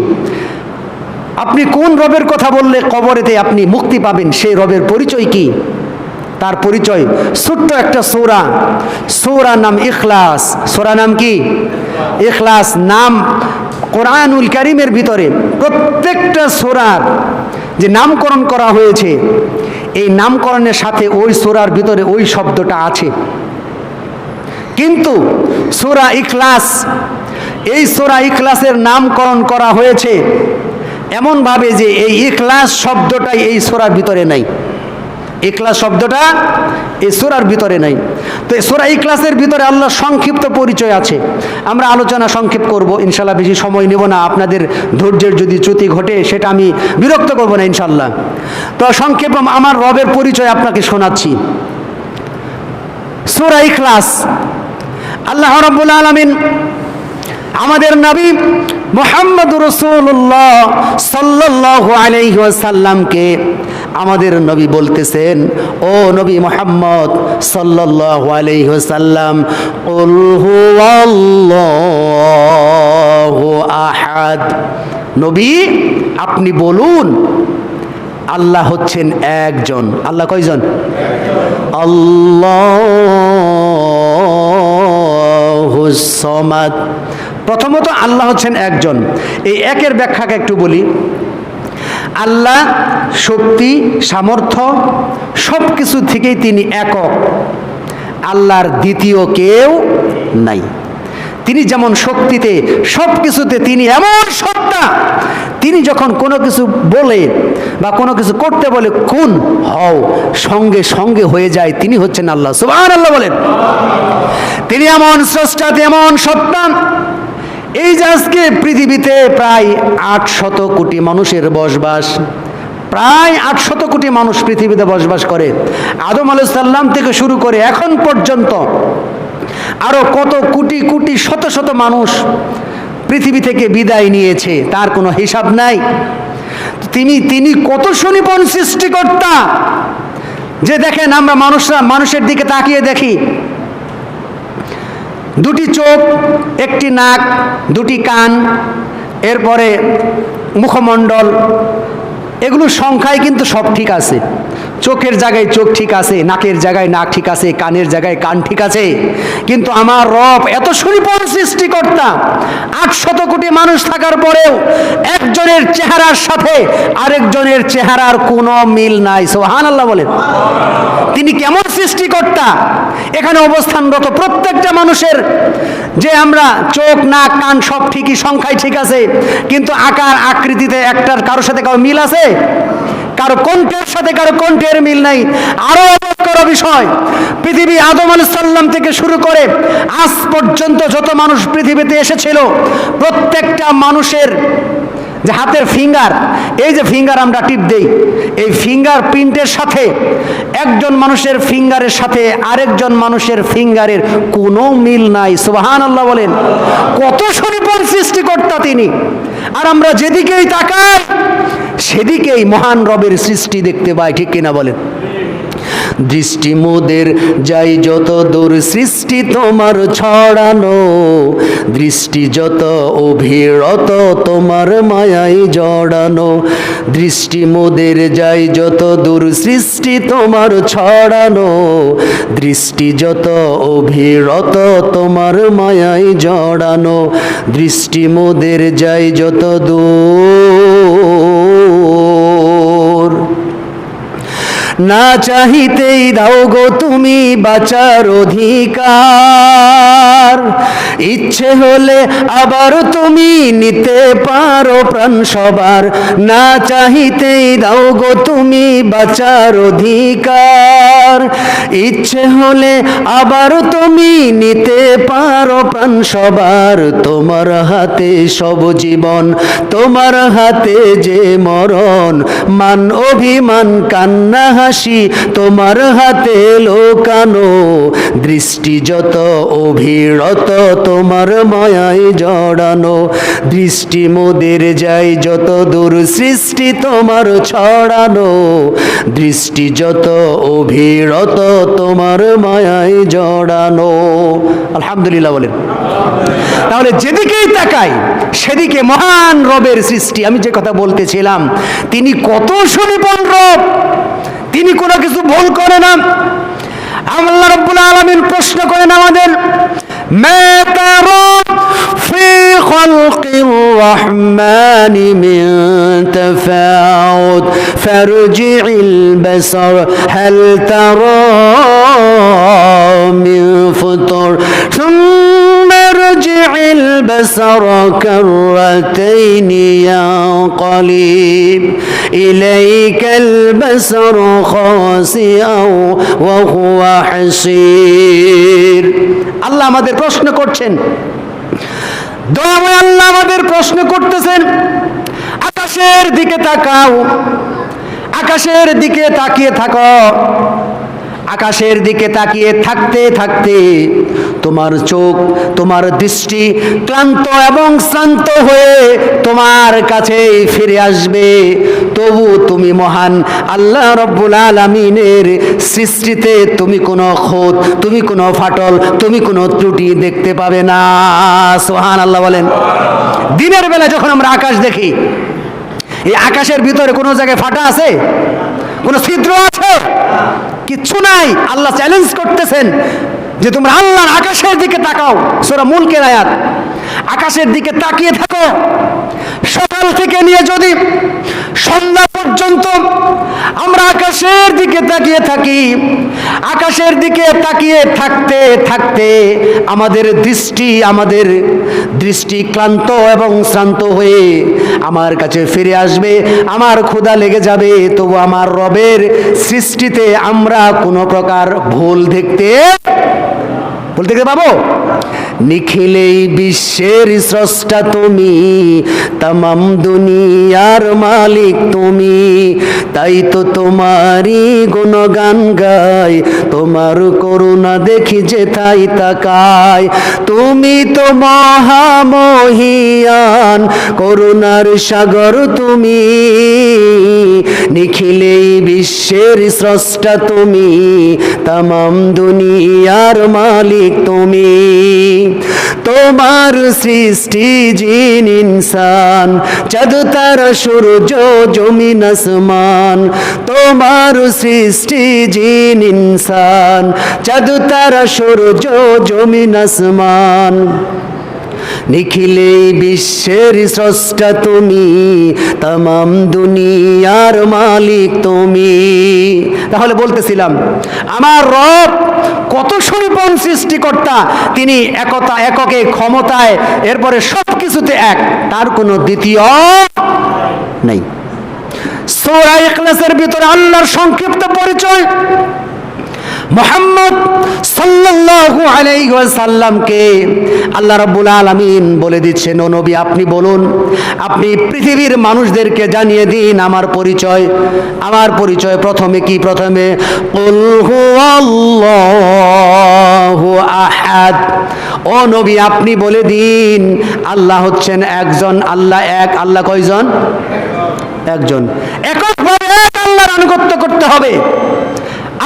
আপনি কোন রবের কথা বললে কবরেতে আপনি মুক্তি পাবেন, সেই রবের পরিচয় কি? তার পরিচয় ছোট্ট একটা সূরা, সূরা নাম ইখলাস। সূরা নাম কি? ইখলাস। নাম কোরআনুল কারীমের ভিতরে প্রত্যেকটা সূরার যে নামকরণ করা হয়েছে, এই নামকরণের সাথে ওই সূরার ভিতরে ওই শব্দটা আছে। কিন্তু সূরা ইখলাস, এই সূরা ইখলাসের নামকরণ করা হয়েছে এমনভাবে যে এই ইখলাস শব্দটাই এই সূরার ভিতরে নাই। ইখলাস শব্দটা এই সূরার ভিতরে নাই। তো এই সূরা ইখলাসের ভিতরে আল্লাহর সংক্ষিপ্ত পরিচয় আছে। আমরা আলোচনা সংক্ষেপ করব ইনশাআল্লাহ, বেশি সময় নেব না। আপনাদের ধৈর্যের যদি চ্যুতি ঘটে সেটা আমি বিরক্ত করব না ইনশাআল্লাহ। তো সংক্ষেপে আমার রবের পরিচয় আপনাকে শোনাচ্ছি। সূরা ইখলাস, আল্লাহ রাব্বুল আলামিন আমাদের নবী মুহাম্মদুর রাসূলুল্লাহ সাল্লাল্লাহু আলাইহি ওয়াসাল্লামকে আমাদের নবী বলতেছেন, ও নবী মুহাম্মদ সাল্লাল্লাহু আলাইহি ওয়াসাল্লাম, কুল হুয়াল্লাহু আহাদ। নবী আপনি বলুন আল্লাহ হচ্ছেন একজন। আল্লাহ কয়জন? আল্লাহুস সামাদ। প্রথমত আল্লাহ হচ্ছেন একজন। এই একের ব্যাখ্যাকে একটু বলি। আল্লাহ শক্তি, সামর্থ্য সব কিছু থেকেই তিনি একক। আল্লাহর দ্বিতীয় কেউ নাই। তিনি যেমন শক্তিতে, সব কিছুতে তিনি এমন সত্তা, তিনি যখন কোনো কিছু বলে বা কোনো কিছু করতে বলে কুন হও, সঙ্গে সঙ্গে হয়ে যায়। তিনি হচ্ছেন আল্লাহ। সুবহানাল্লাহ বলেন। তিনি এমন স্রষ্টা, এমন সত্তা। এই যে আজকে পৃথিবীতে প্রায় 800 কোটি মানুষের বসবাস, প্রায় 800 কোটি মানুষ পৃথিবীতে বসবাস করে। আদম আলাইহিস সালাম থেকে শুরু করে এখন পর্যন্ত আরো কত কোটি কোটি শত শত মানুষ পৃথিবী থেকে বিদায় নিয়েছে, তার কোনো হিসাব নাই। তিনি কত সুনিপুণ সৃষ্টিকর্তা যে দেখেন আমরা মানুষের দিকে তাকিয়ে দেখি, দুটি চোখ, একটি নাক, দুটি কান, এরপরে মুখমণ্ডল, এগুলো সংখ্যায় কিন্তু সব ঠিক আছে। চোখের জায়গায় চোখ ঠিক আছে, নাকের জায়গায় নাক ঠিক আছে, কানের জায়গায় কান ঠিক আছে। কিন্তু আমার রব এত সুনিপুণ সৃষ্টিকর্তা, 800 কোটি মানুষ থাকার পরেও একজনের চেহারার সাথে আরেকজনের চেহারার কোনো মিল নাই। সুবহানাল্লাহ বলেন। তিনি কেমন সৃষ্টিকর্তা! এখানে অবস্থানরত প্রত্যেকটা মানুষের যে আমরা চোখ, নাক, কান সব ঠিকই, সংখ্যায় ঠিক আছে, কিন্তু আকার আকৃতিতে একটার কারোর সাথে কারো মিল আছে? কারো কণ্ঠের সাথে কারো কণ্ঠের মিল নাই। আরো অবাক করা বিষয়, পৃথিবী আদম আলাইহিস সালাম থেকে শুরু করে আজ পর্যন্ত যত মানুষ পৃথিবীতে এসেছিল, প্রত্যেকটা মানুষের যে হাতের ফিঙ্গার, এই যে ফিঙ্গার আমরা টিপ দেই, এই ফিঙ্গার প্রিন্টের সাথে একজন মানুষের ফিঙ্গারের সাথে আরেকজন মানুষের ফিঙ্গারের কোনো মিল নাই। সুবহানাল্লাহ বলেন। কত সুনিপুণ সৃষ্টিকর্তা তিনি। আর আমরা যেদিকেই তাকাই সেদিকেই মহান রবের সৃষ্টি দেখতে পাই, ঠিক কিনা বলেন? দৃষ্টি মোদের যাই যত দূর, সৃষ্টি তোমার ছড়ানো, দৃষ্টি যত অভিরত তোমার মায়াই জড়ানো। দৃষ্টি মোদের যাই যত দূর, সৃষ্টি তোমার ছড়ানো, দৃষ্টি যত অভিরত তোমার মায়াই জড়ানো। দৃষ্টি মোদের যাই যত দূর, না চাহিতেই দাও গো তুমি বাঁচার অধিকার, ইচ্ছে হলে আবার তুমি নিতে পারো প্রাণ সবার। না চাহিতেই দাও গো তুমি বাঁচার অধিকার, ইচ্ছে হলে আবার তুমি নিতে পারো প্রাণ সবার। তোমার হাতে সব জীবন, তোমার হাতে যে মরণ, মান অভিমান কান্না হাসি তোমার হাতে লোকানো। দৃষ্টি যত অভিরত তোমার মায়ায় জড়ানো, দৃষ্টি মোদের যাই যত দূর, সৃষ্টি তোমার ছড়ানো। দৃষ্টি যত অভিরত তোমার মায়ায় জড়ানো। আলহামদুলিল্লাহ বলেন। তাহলে যেদিকেই তাকাই সেদিকে মহান রবের সৃষ্টি। আমি যে কথা বলতেছিলাম, তিনি কত সুনিপুণ রব, তিনি কোনো কিছু ভুল করে না। আল্লাহ রাব্বুল আলামিন প্রশ্ন করেন আমাদের, মা তারা ফি খালকির রহমানি মিন তাফাউত ফারজি'ল বাসার হাল তারা মিন ফুতুর সুম্মা রজি'ল বাসার কাররাতাইনি ইয়ানকালিব ইলাইকাল বাসার খাসিআও ওয়া হুয়া হাসির। আল্লাহ আমাদের প্রশ্ন করছেন, দয়াময় আল্লাহ আমাদের প্রশ্ন করতেছেন, আকাশের দিকে তাকাও, আকাশের দিকে তাকিয়ে থাকো। আকাশের দিকে তাকিয়ে থাকতে থাকতে তোমার চোখ, তোমার দৃষ্টি ক্লান্ত এবং শ্রান্ত হয়ে তোমার কাছে ফিরে আসবে। তবু তুমি মহান আল্লাহ রব্বুল আলামিনের সৃষ্টিতে তুমি কোনো খুঁত, তুমি কোনো ফাটল, তুমি কোনো ত্রুটি দেখতে পাবে না। সুবহানাল্লাহ বলেন। দিনের বেলা যখন আমরা আকাশ দেখি, এই আকাশের ভিতরে কোনো জায়গায় ফাটা আছে? কোনো ছিদ্র আছে? কিচ্ছু নাই। আল্লাহ চ্যালেঞ্জ করতেছেন যে তোমরা আল্লাহর আকাশের দিকে তাকাও। সূরা মুলকের আয়াত। আকাশের দিকে তাকিয়ে থাকো। সকাল থেকে নিয়ে যদি সন্ধ্যা পর্যন্ত আমরা আকাশের দিকে তাকিয়ে থাকি, আকাশের দিকে তাকিয়ে থাকতে থাকতে আমাদের দৃষ্টি ক্লান্ত এবং শ্রান্ত হয়ে আমার কাছে ফিরে আসবে। আমার ক্ষুধা লেগে যাবে, তবু আমার রবের সৃষ্টিতে আমরা কোনো প্রকার ভুল দেখতে পাবো। নিখিলেই বিশ্বের স্রষ্টা তুমি, তামাম দুনিয়ার মালিক তুমি, তাই তো তোমারই গুণগান গাই, তোমার করুণা দেখি যে তাই তাকাই। তুমি তো মহামহিয়ান, করুণার সাগর তুমি, নিখিলেই বিশ্বের স্রষ্টা তুমি, তামাম দুনিয়ার মালিক তুমি। তোমার সৃষ্টি জিন ইনসান, চাঁদ তারা সূর্য জমিন আসমান। তোমার সৃষ্টি জিন ইনসান, চাঁদ তারা সূর্য জমিন আসমান। নিখিলেই বিশ্বের স্রষ্টা তুমি, তামাম দুনিয়ার মালিক তুমি। তাহলে বলতেছিলাম আমার রব কত সুনিপুণ সৃষ্টিকর্তা। তিনি এককে ক্ষমতায়, এরপরে সব কিছুতে এক, তার কোনো দ্বিতীয় নেই। সূরা ইখলাসের ভিতরে আল্লাহর সংক্ষিপ্ত পরিচয় মুহাম্মদ সাল্লাল্লাহু আলাইহি ওয়াসাল্লামকে আল্লাহ রাব্বুল আলামিন বলে দিচ্ছেন, ও নবী আপনি বলুন, আপনি পৃথিবীর মানুষদেরকে জানিয়ে দিন আমার পরিচয়। আমার পরিচয় প্রথমে কি? প্রথমে কুল হুয়াল্লাহু আহাদ। ও নবী আপনি বলে দিন আল্লাহ হচ্ছেন একজন, আল্লাহ এক। আল্লাহ কয়জন? একজন। এককভাবে এক আল্লাহর আনুগত্য করতে হবে।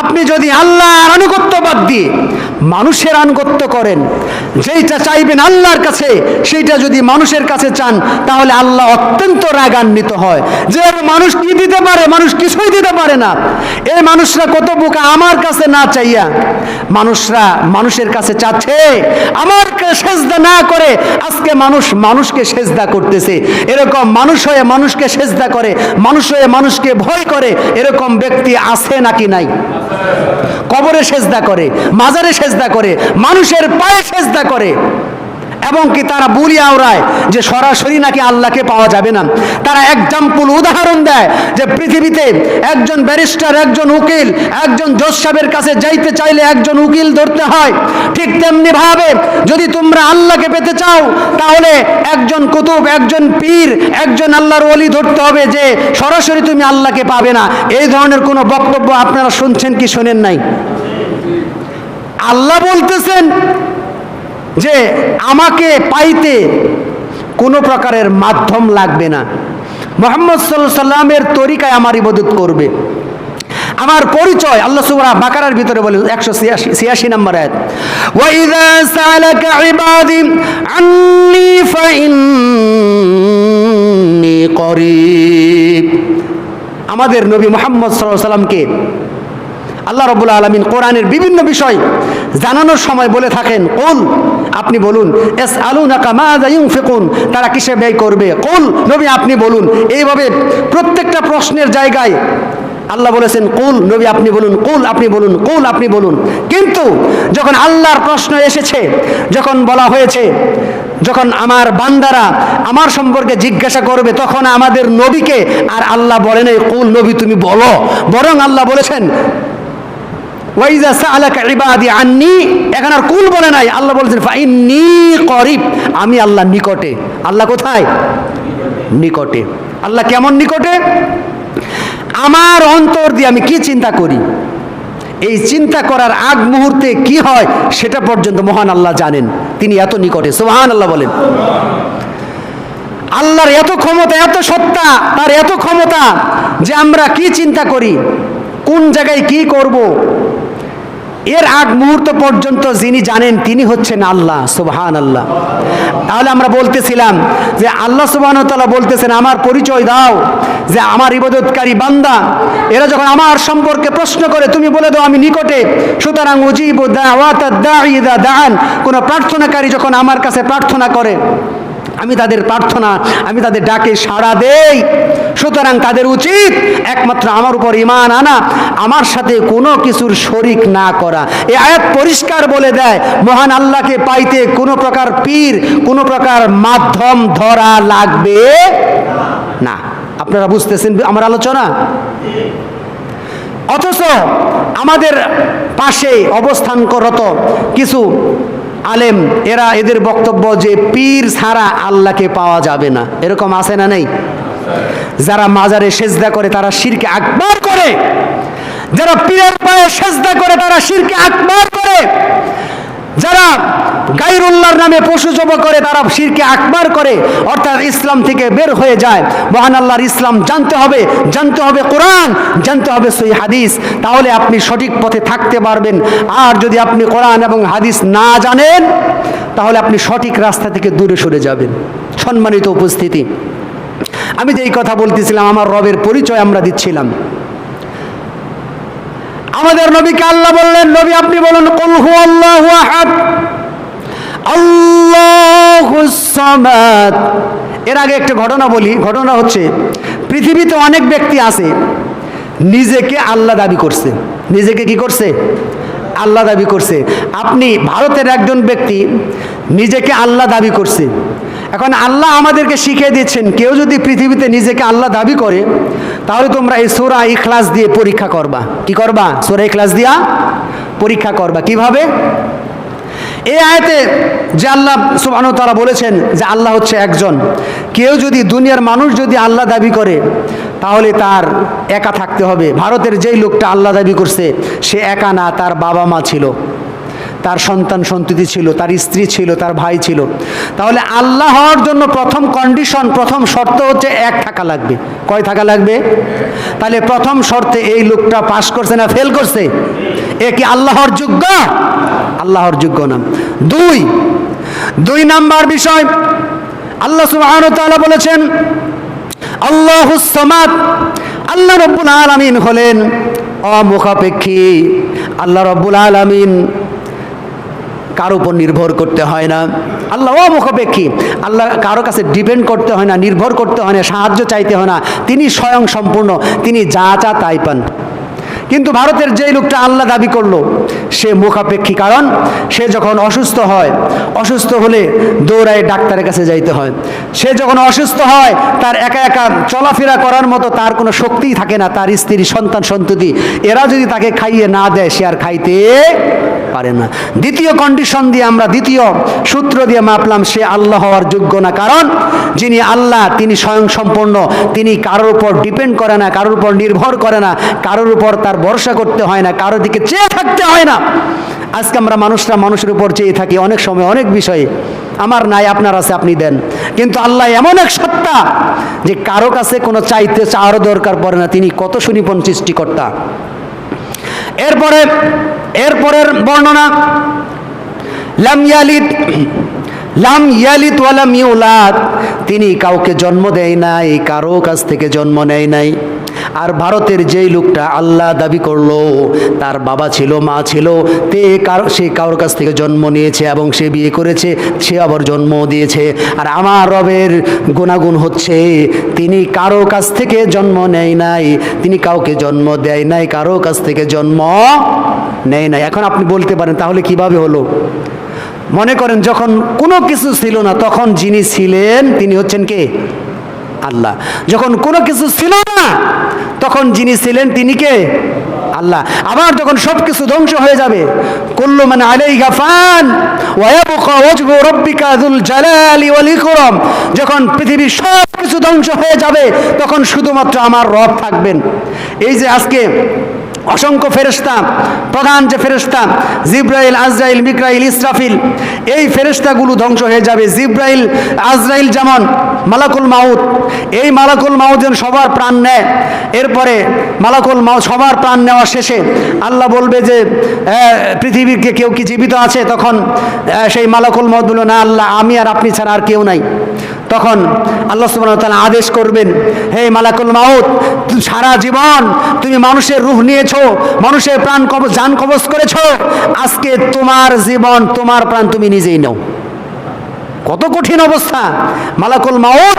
আপনি যদি আল্লাহর আনুগত্য বাদ দিয়ে মানুষের আনুগত্য করেন, যেইটা চাইবেন আল্লাহর কাছে সেইটা যদি মানুষের কাছে চান, তাহলে আল্লাহ অত্যন্ত রাগান্বিত হয়। যে মানুষ কি দিতে পারে? মানুষ কিছুই দিতে পারে না। এই মানুষরা কত বোকা, আমার কাছে না চাইয়া মানুষরা মানুষের কাছে চাচ্ছে, আমারকে সেজদা না করে আজকে মানুষ মানুষকে সেজদা করতেছে। এরকম মানুষ হয়ে মানুষকে সেজদা করে, মানুষ হয়ে মানুষকে ভয় করে, এরকম ব্যক্তি আছে নাকি নাই? কবরে সেজদা করে, মাজারে সেজদা করে, মানুষের পায়ে সেজদা করে, এবং কি তারা বুলি আওড়ায় যে সরাসরি নাকি আল্লাহকে পাওয়া যাবে না। তারা এক্সাম্পল, উদাহরণ দেয় যে পৃথিবীতে একজন ব্যারিস্টার, একজন উকিল, একজন জজ সাহেবের কাছে যাইতে চাইলে একজন উকিল ধরতে হয়। ঠিক তেমনি ভাবে যদি তোমরা আল্লাহকে পেতে চাও, তাহলে একজন কুতুব, একজন পীর, একজন আল্লাহর ওলি ধরতে হবে, যে সরাসরি তুমি আল্লাহকে পাবে না। এই ধরনের কোনো বক্তব্য আপনারা শুনছেন কি শোনেন নাই? আল্লাহ বলতেছেন যে আমাকে পাইতে কোনো প্রকারের মাধ্যম লাগবে না, মুহাম্মদ সাল্লাল্লাহু আলাইহি সাল্লামের তরিকায় আমার ইবাদত করবে। আমার পরিচয় আল্লাহ সূরা বাকারার ভিতরে বলে 186 নম্বর আয়াত, ওয়া ইযা সালাকা ইবাদি আন্নী ফাইন্নী করিব। আমাদের নবী মুহাম্মদ সাল্লাল্লাহু আলাইহি সাল্লামকে আল্লাহ রাব্বুল আলামিন কোরআনের বিভিন্ন বিষয় জানানোর সময় বলে থাকেন, কুল আপনি বলুন, ইয়াসআলুনাকা মাযা ইউনফিকুন, তারা কিসে ব্যয় করবে, কুল নবী আপনি বলুন। এইভাবে প্রত্যেকটা প্রশ্নের জায়গায় আল্লাহ বলেছেন কুল নবী আপনি বলুন, কুল আপনি বলুন, কুল আপনি বলুন। কিন্তু যখন আল্লাহর প্রশ্ন এসেছে, যখন বলা হয়েছে, যখন আমার বান্দারা আমার সম্পর্কে জিজ্ঞাসা করবে, তখন আমাদের নবীকে আর আল্লাহ বলেন এই কুল নবী তুমি বলো, বরং আল্লাহ বলেছেন ওয়াইজা সাআলাকা ইবাদি আন্নী, এখন আর কুল বলে নাই, আল্লাহ বলেছেন ফাইন্নী করিব, আমি আল্লাহ নিকটে। আল্লাহ কোথায়? নিকটে। আল্লাহ কেমন নিকটে? আমার অন্তর দিয়ে আমি কি চিন্তা করি, এই চিন্তা করার আগ মুহূর্তে কি হয় সেটা পর্যন্ত মহান আল্লাহ জানেন। তিনি এত নিকটে। সুবহানাল্লাহ বলেন। আল্লাহর এত ক্ষমতা, এত সত্তা, তার এত ক্ষমতা যে আমরা কি চিন্তা করি, কোন জায়গায় কি করব, এর আগ মুহূর্ত পর্যন্ত যিনি জানেন তিনি হচ্ছেন আল্লাহ। সুবহানাল্লাহ। তাহলে আমরা বলতেছিলাম যে আল্লাহ সুবহানাহু ওয়া তাআলা বলতেছেন আমার পরিচয় দাও, যে আমার ইবাদতকারী বান্দা এরা যখন আমার সম্পর্কে প্রশ্ন করে তুমি বলে দাও আমি নিকটে। সুতরাং উজিবু দাওয়াতাদ দাঈ ইযা দাআন, কোন প্রার্থনাকারী যখন আমার কাছে প্রার্থনা করে আমি তাদের প্রার্থনা, আমি তাদের ডাকে সাড়া দেই। সুতরাং তাদের উচিত একমাত্র আমার উপর ঈমান আনা, আমার সাথে কোনো কিছুর শরীক না করা। এই আয়াত পরিষ্কার বলে দেয় মহান আল্লাহকে পাইতে কোনো প্রকার পীর, কোনো প্রকার মাধ্যম ধরা লাগবে না। আপনারা বুঝতেছেন আমার আলোচনা? অথচ আমাদের পাশে অবস্থানরত কিছু আলেম, এদের বক্তব্য যে পীর ছাড়া আল্লাহকে পাওয়া যাবে না। এরকম আছে না নেই? যারা মাজারে সেজদা করে তারা শিরকে আকবার করে, যারা পীরের পায়ে সেজদা করে তারা শিরকে আকবার করে, যারা গায়রুল্লাহর নামে পশু জবাই করে তারা শিরকে আকবার করে, অর্থাৎ ইসলাম থেকে বের হয়ে যায়। মহান আল্লাহর ইসলাম জানতে হবে, জানতে হবে কোরআন, জানতে হবে সহিহ হাদিস, তাহলে আপনি সঠিক পথে থাকতে পারবেন। আর যদি আপনি কোরআন এবং হাদিস না জানেন তাহলে আপনি সঠিক রাস্তা থেকে দূরে সরে যাবেন। সম্মানিত উপস্থিতি, আমি যে এই কথা বলতেছিলাম আমার রবের পরিচয় আমরা দিচ্ছিলাম। আমাদের নবীকে আল্লাহ বললেন নবী আপনি বলুন কুল হুয়াল্লাহু আহাদ আল্লাহুস সামাদ। এর আগে একটা ঘটনা বলি। ঘটনা হচ্ছে পৃথিবীতে অনেক ব্যক্তি আছে নিজেকে আল্লাহ দাবি করছে। নিজেকে কি করছে? আল্লাহ দাবি করছে। আপনি ভারতের একজন ব্যক্তি নিজেকে আল্লাহ দাবি করছে। এখন আল্লাহ আমাদেরকে শিখিয়ে দিচ্ছেন, কেউ যদি পৃথিবীতে নিজেকে আল্লাহ দাবি করে, তাহলে তোমরা এই সূরা ইখলাস দিয়ে পরীক্ষা করবা। কি করবা? সূরা ইখলাস দিয়া পরীক্ষা করবা। কিভাবে? এই আয়াতে যে আল্লাহ সুবহানাহু ওয়া তাআলা বলেছেন যে আল্লাহ হচ্ছে একজন, কেউ যদি দুনিয়ার মানুষ যদি আল্লাহ দাবি করে, তাহলে তার একা থাকতে হবে। ভারতের যেই লোকটা আল্লাহ দাবি করছে, সে একা না, তার বাবা মা ছিল, তার সন্তান সন্ততি ছিল, তার স্ত্রী ছিল, তার ভাই ছিল। তাহলে আল্লাহ হওয়ার জন্য প্রথম কন্ডিশন, প্রথম শর্ত হচ্ছে এক থাকা লাগবে। কয় থাকা লাগবে? তাহলে প্রথম শর্তে এই লোকটা পাশ করছে না ফেল করছে? এ কি আল্লাহর যোগ্য? আল্লাহর যোগ্য না। দুই নাম্বার বিষয়, আল্লাহ সুবহানাহু ওয়া তাআলা বলেছেন আল্লাহুস সামাদ, আল্লাহ রাব্বুল আলামিন হলেন অমুখাপেক্ষী। আল্লাহ রাব্বুল আলামিন কারো উপর নির্ভর করতে হয় না। আল্লাহ অমুখাপেক্ষী, আল্লাহ কারো কাছে ডিপেন্ড করতে হয় না, নির্ভর করতে হয় না, সাহায্য চাইতে হয় না। তিনি স্বয়ং সম্পূর্ণ, তিনি যা চা তাই পান। কিন্তু ভারতের যেই লোকটা আল্লাহ দাবি করলো, সে মুখাপেক্ষী। কারণ সে যখন অসুস্থ হয়, অসুস্থ হলে দৌড়ায় ডাক্তারের কাছে যাইতে হয়। সে যখন অসুস্থ হয়, তার একা একা চলাফেরা করার মতো তার কোনো শক্তিই থাকে না। তার স্ত্রী, সন্তান সন্ততি এরা যদি তাকে খাইয়ে না দেয়, সে আর খাইতে পারে না। দ্বিতীয় কন্ডিশন দিয়ে আমরা, দ্বিতীয় সূত্র দিয়ে মাপলাম, সে আল্লাহ হওয়ার যোগ্য না। কারণ যিনি আল্লাহ, তিনি স্বয়ং সম্পূর্ণ, তিনি কারোর উপর ডিপেন্ড করে না, কারোর উপর নির্ভর করে না, কারোর উপর তার ভরসা করতে হয় না, কারোর দিকে চেয়ে থাকতে হয় না। আজকে আমরা মানুষরা মানুষের উপর চেয়ে থাকি অনেক সময়, অনেক বিষয়ে। আমার নাই, আপনার আছে, আপনি দেন। কিন্তু আল্লাহ এমন এক সত্তা যে কারো কাছে কোনো চাওয়ারও দরকার পড়ে না। তিনি কত সুনিপুণ সৃষ্টিকর্তা। এরপরের বর্ণনা, লাম ইয়ালিদ ওয়া লাম ইউলাদ, তিনি কাউকে জন্ম দেয় নাই, কারো কাছ থেকে জন্ম নেয় নাই। আর ভারতের যেই লোকটা আল্লাহ দাবি করলো, তার বাবা ছিল, মা ছিল, সে কারোর কাছ থেকে জন্ম নিয়েছে এবং সে বিয়ে করেছে, সে আবার জন্ম দিয়েছে। আর আমার রবের গুণাগুণ হচ্ছে, তিনি কারো কাছ থেকে জন্ম নেয় নাই, তিনি কাউকে জন্ম দেয় নাই, কারো কাছ থেকে জন্ম নেয় নাই। এখন আপনি বলতে পারেন, তাহলে কিভাবে হলো? মনে করেন যখন কোনো কিছু ছিল না, তখন যিনি ছিলেন তিনি হচ্ছেন কে? আল্লাহ। যখন কোনো কিছু ছিল না, তখন যিনি ছিলেন তিনি কে? আল্লাহ। আবার যখন সবকিছু ধ্বংস হয়ে যাবে, কুল্লু মান আলাইহা ফান ওয়া ইয়াবকা ওয়াজহু রাব্বিকা যুল জালালি ওয়াল ইকরাম, যখন পৃথিবীর সব কিছু ধ্বংস হয়ে যাবে, তখন শুধুমাত্র আমার রব থাকবেন। এই যে আজকে অসংখ্য ফেরেশতা, প্রধান যে ফেরেশতা জিব্রাইল, আজরাইল, মিকাইল, ইসরাফিল, এই ফেরেশতাগুলো ধ্বংস হয়ে যাবে। জিব্রাইল, আজরাইল যেমন মালাকুল মাউত, এই মালাকুল মাউত যেন সবার প্রাণ নেয়। এরপরে মালাকুল মাউত সবার প্রাণ নেওয়া শেষে আল্লাহ বলবে যে পৃথিবীকে কেউ কি জীবিত আছে? তখন সেই মালাকুল মাউত বলল, না আল্লাহ, আমি আর আপনি ছাড়া আর কেউ নাই। তখন আল্লাহ সুবহানাহু ওয়া তাআলা আদেশ করবেন, হে মালাকুল মাউত, সারা জীবন তুমি মানুষের রূহ নিয়েছো, মানুষের প্রাণ জান কবজ করেছো, আজকে তোমার জীবন, তোমার প্রাণ তুমি নিজেই নাও। কত কঠিন অবস্থা! মালাকুল মাউত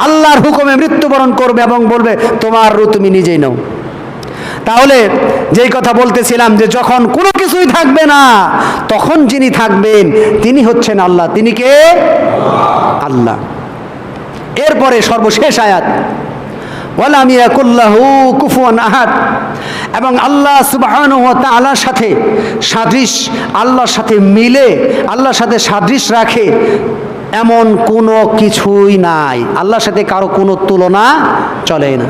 আল্লাহর হুকুমে মৃত্যুবরণ করবে এবং বলবে, তোমার রূহ তুমি নিজেই নাও। তাহলে যেই কথা বলতেছিলাম, যে যখন কোনো কিছুই থাকবে না, তখন যিনি থাকবেন তিনি হচ্ছেন আল্লাহ। তিনি কে? আল্লাহ। এরপরে সর্বশেষ আয়াত, ওয়ালাম ইয়াকুল লাহু কুফুয়ান আহাদ, এবং আল্লাহ সুবহানাহু ওয়া তাআলার সাথে সাদৃশ, আল্লাহর সাথে মিলে, আল্লাহর সাথে সাদৃশ রাখে এমন কোনো কিছুই নাই। আল্লাহর সাথে কারো কোনো তুলনা চলে না।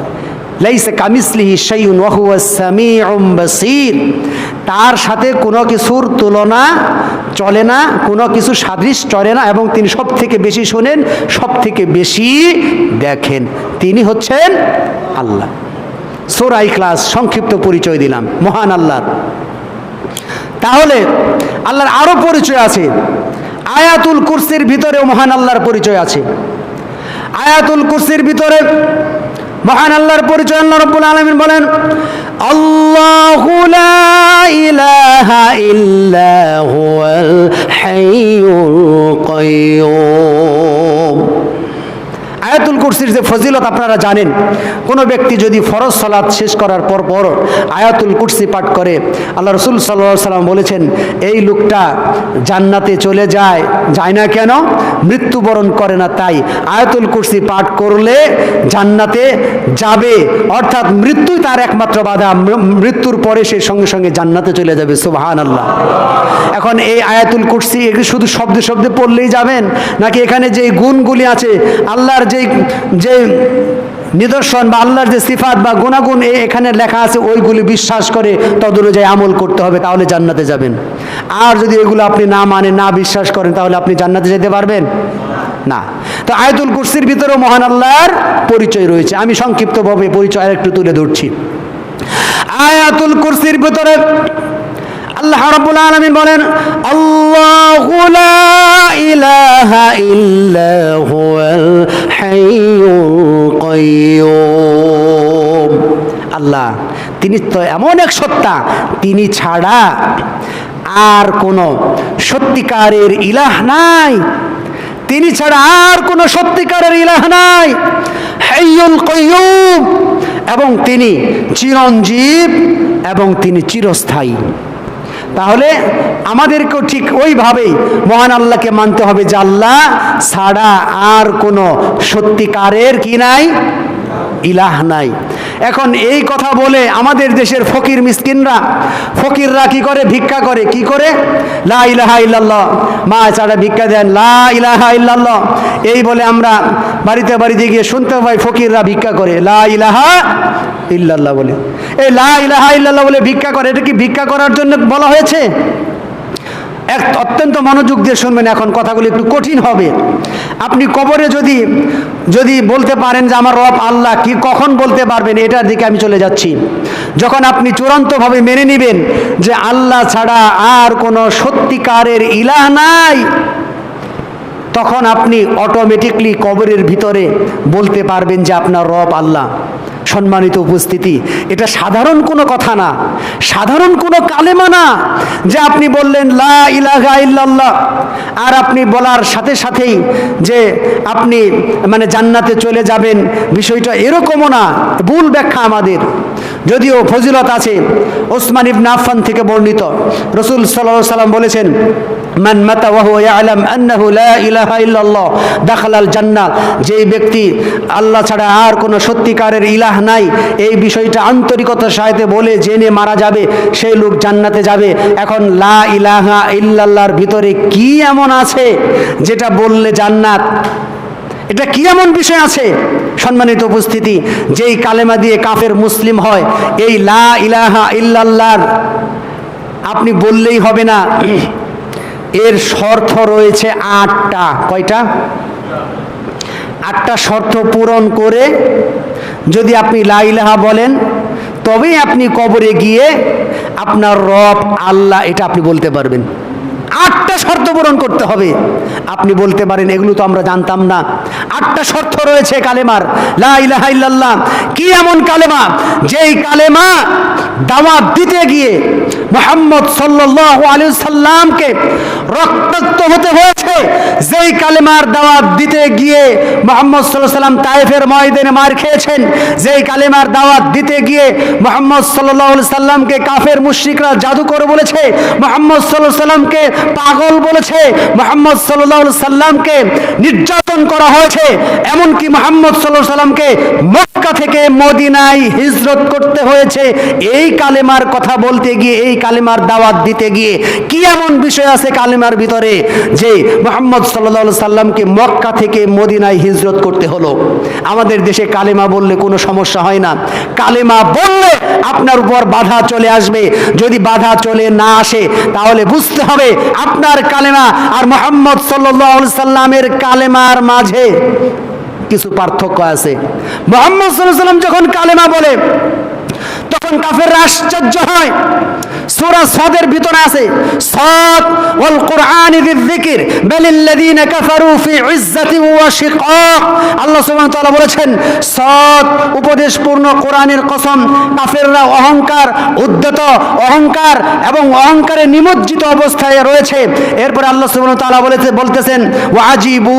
লাইসা কামিসলিহি শাইউন ওয়া হুয়াস সামিউম বাসীর, তার সাথে কোনো কিছুর তুলনা চলে না, কোনো কিছু সাদৃশ চলে না, এবং তিনি সব থেকে বেশি শোনেন, সব থেকে বেশি দেখেন। তিনি হচ্ছেন আল্লাহ। সূরা ইখলাস সংক্ষিপ্ত পরিচয় দিলাম মহান আল্লাহর। তাহলে আল্লাহর আরো পরিচয় আছে। আয়াতুল কুরসির ভিতরেও মহান আল্লাহর পরিচয় আছে। আয়াতুল কুরসির ভিতরে মহান আল্লাহর পরিচয় আল্লাহ রাব্বুল আলামিন বলেন, আল্লাহু লা ইলাহা ইল্লা হুয়াল হাইয়ুল কাইয়্যুম। আয়াতুল কুরসির যে ফজিলত আপনারা জানেন, কোনো ব্যক্তি যদি ফরজ সালাত শেষ করার পর আয়াতুল কুরসি পাঠ করে, আল্লাহ রাসূল সাল্লাল্লাহু আলাইহি ওয়াসাল্লাম বলেছেন এই লোকটা জান্নাতে চলে যায় না কেন? মৃত্যুবরণ করে না তাই। আয়াতুল কুরসি পাঠ করলে জান্নাতে যাবে, অর্থাৎ মৃত্যুই তার একমাত্র বাধা। মৃত্যুর পরে সে সঙ্গে সঙ্গে জান্নাতে চলে যাবে। সুবহানাল্লাহ। এখন এই আয়াতুল কুরসি এগুলো শুধু শব্দে শব্দে পড়লেই যাবেন, নাকি এখানে যে গুণগুলি আছে, আল্লাহর যে নিদর্শন বা আল্লাহর যে সিফাত বা গুণাগুণ এখানে লেখা আছে, ওইগুলি বিশ্বাস করে তদনুযায়ী আমল করতে হবে, তাহলে জান্নাতে যাবেন। আর যদি এগুলো আপনি না মানেন, না বিশ্বাস করেন, তাহলে আপনি জান্নাতে যেতে পারবেন না। তো আয়াতুল কুরসির ভিতরেও মহান আল্লাহর পরিচয় রয়েছে। আমি সংক্ষিপ্তভাবে পরিচয় আরেকটু তুলে ধরছি। আয়াতুল কুরসির ভিতরে আল্লাহ রাব্বুল আলামিন বলেন, আল্লাহু লা ইলাহা ইল্লা হুয়াল হাইয়ুল কাইয়্যুম। আল্লাহ তিনি তো এমন এক সত্তা, তিনি ছাড়া আর কোনো সত্যিকারের ইলাহ নাই, তিনি ছাড়া আর কোনো সত্যিকারের ইলাহ নাই। হাইয়ুল কাইয়্যুম, এবং তিনি চিরঞ্জীব এবং তিনি চিরস্থায়ী। তাহলে আমাদেরকেও ঠিক ওইভাবেই মহান আল্লাহকে মানতে হবে যে আল্লাহ ছাড়া আর কোনো সত্যিকারের কি নাই, ইলাহ নাই। এখন এই কথা বলে আমাদের দেশের ফকির ফকিররা কি করে? ভিক্ষা করে। কি করে? লা ইলাহা ইল্লাল্লাহ, মা ছাড়া ভিক্ষা দেন, লা ইলাহা ইল্লাল্লাহ। এই বলে আমরা বাড়িতে বাড়িতে গিয়ে শুনতে পাই ফকিররা ভিক্ষা করে, লা ইলাহা ইল্লাল্লাহ বলে। এই লা ইলাহা ইল্লাল্লাহ বলে ভিক্ষা করে, এটা কি ভিক্ষা করার জন্য বলা হয়েছে? এক অত্যন্ত মনোযোগ দিয়ে শুনবেন, এখন কথাগুলো একটু কঠিন হবে। আপনি কবরে যদি বলতে পারেন যে আমার রব আল্লাহ, কি কখন বলতে পারবেন? এটার দিকে আমি চলে যাচ্ছি। যখন আপনি চূড়ান্তভাবে মেনে নেবেন যে আল্লাহ ছাড়া আর কোনো সত্যিকারের ইলাহ নাই, তখন আপনি অটোমেটিকলি কবরের ভিতরে বলতে পারবেন যে আপনার রব আল্লাহ। সম্মানিত উপস্থিতি, এটা সাধারণ কোনো কথা না, সাধারণ কোনো কালেমা না যে আপনি বললেন লা ইলাহা ইল্লাল্লাহ, আর আপনি বলার সাথে সাথেই যে আপনি মানে জান্নাতে চলে যাবেন, বিষয়টা এরকমও না। ভুল ব্যাখ্যা আমাদের। যদিও ফজিলত আছে, ওসমান ইবনে আফফান থেকে বর্ণিত, রাসূল সাল্লাল্লাহু আলাইহি ওয়াসাল্লাম বলেছেন, মান মাতা ওয়া হুয়া ইয়ালাম আন্নাহু লা ইলাহা ইল্লাল্লাহ দাখালাল জান্নাহ। যেই ব্যক্তি আল্লাহ ছাড়া আর কোনো সত্যিকারের ইলাহ নাই, এই বিষয়টা আন্তরিকতার সাথে বলে জেনে মারা যাবে, সেই লোক জান্নাতে যাবে। এখন লা ইলাহা ইল্লাল্লাহর ভিতরে কি এমন আছে যেটা বললে জান্নাত? এটা কি এমন বিষয় আছে? সম্মানিত উপস্থিতি, যেই কালেমা দিয়ে কাফের মুসলিম হয়, এই লা ইলাহা ইল্লাল্লাহর আপনি বললেই হবে না, এর শর্ত রয়েছে 8টা। কয়টা? 8টা শর্ত পূরণ করে যদি আপনি লা ইলাহা বলেন, তবেই আপনি কবরে গিয়ে আপনার রব আল্লাহ এটা আপনি বলতে পারবেন। 8টা শর্ত পূরণ করতে হবে। আপনি বলতে পারেন এগুলো তো আমরা জানতাম না। 8টা শর্ত রয়েছে কালেমার, লা ইলাহা ইল্লাল্লাহ। কি এমন কালেমা যেই কালেমা দাওয়াত দিতে গিয়ে মুহাম্মদ সাল্লাল্লাহু আলাইহি সাল্লামকে রক্তাক্ত হতে হয়েছে? যেই কালেমার দাওয়াত দিতে গিয়ে মুহাম্মদ সাল্লাল্লাহু আলাইহি সাল্লাম তায়েফের ময়দানে মার খেয়েছেন, যেই কালেমার দাওয়াত দিতে গিয়ে মুহাম্মদ সাল্লাল্লাহু আলাইহি সাল্লামকে কাফের মুশরিকরা জাদুকর বলেছে, মুহাম্মদ সাল্লাল্লাহু আলাইহি সাল্লামকে পাগল বলেছে, মুহাম্মদ সাল্লাল্লাহু আলাইহি সাল্লামকে নির্যাতন করা হয়েছে, এমনকি মুহাম্মদ সাল্লাল্লাহু আলাইহি সাল্লামকে মক্কা থেকে মদিনায় হিজরত করতে হয়েছে। এই কালেমার কথা বলতে গিয়ে, এই কালেমার দাওয়াত দিতে গিয়ে কি এমন বিষয় আছে কালেমার ভিতরে যে মুহাম্মদ সাল্লাল্লাহু আলাইহি সাল্লামকে মক্কা থেকে মদিনায় হিজরত করতে হলো? আমাদের দেশে কালেমা বললে কোনো সমস্যা হয় না, কালেমা বললে আপনার উপর বাধা চলে আসবে। যদি বাধা চলে না আসে, তাহলে বুঝতে হবে আপনার কালেমা আর মুহাম্মদ সাল্লাল্লাহু আলাইহি সাল্লামের কালেমার মাঝে কিছু পার্থক্য আছে। মুহাম্মদ সাল্লাল্লাহু আলাইহি সাল্লাম যখন কালেমা বলে, তখন কাফেররা আশ্চর্য হয়। সূরা সাদের ভিতরে আছে সাদ ওয়াল কুরআনি যিকির বালিল্লাযিনা কাফারু ফি ইজ্জাতিন ওয়া শিকাক। আল্লাহ সুবহানাহু ওয়া তাআলা বলেছেন সাদ উপদেশপূর্ণ কোরআনের কসম, কাফেররা অহংকার, উদ্ধত অহংকার এবং অহংকারে নিমজ্জিত অবস্থায় রয়েছে। এরপর আল্লাহ সুবহানাহু ওয়া তাআলা বলতেছেন ওয়া আজিবু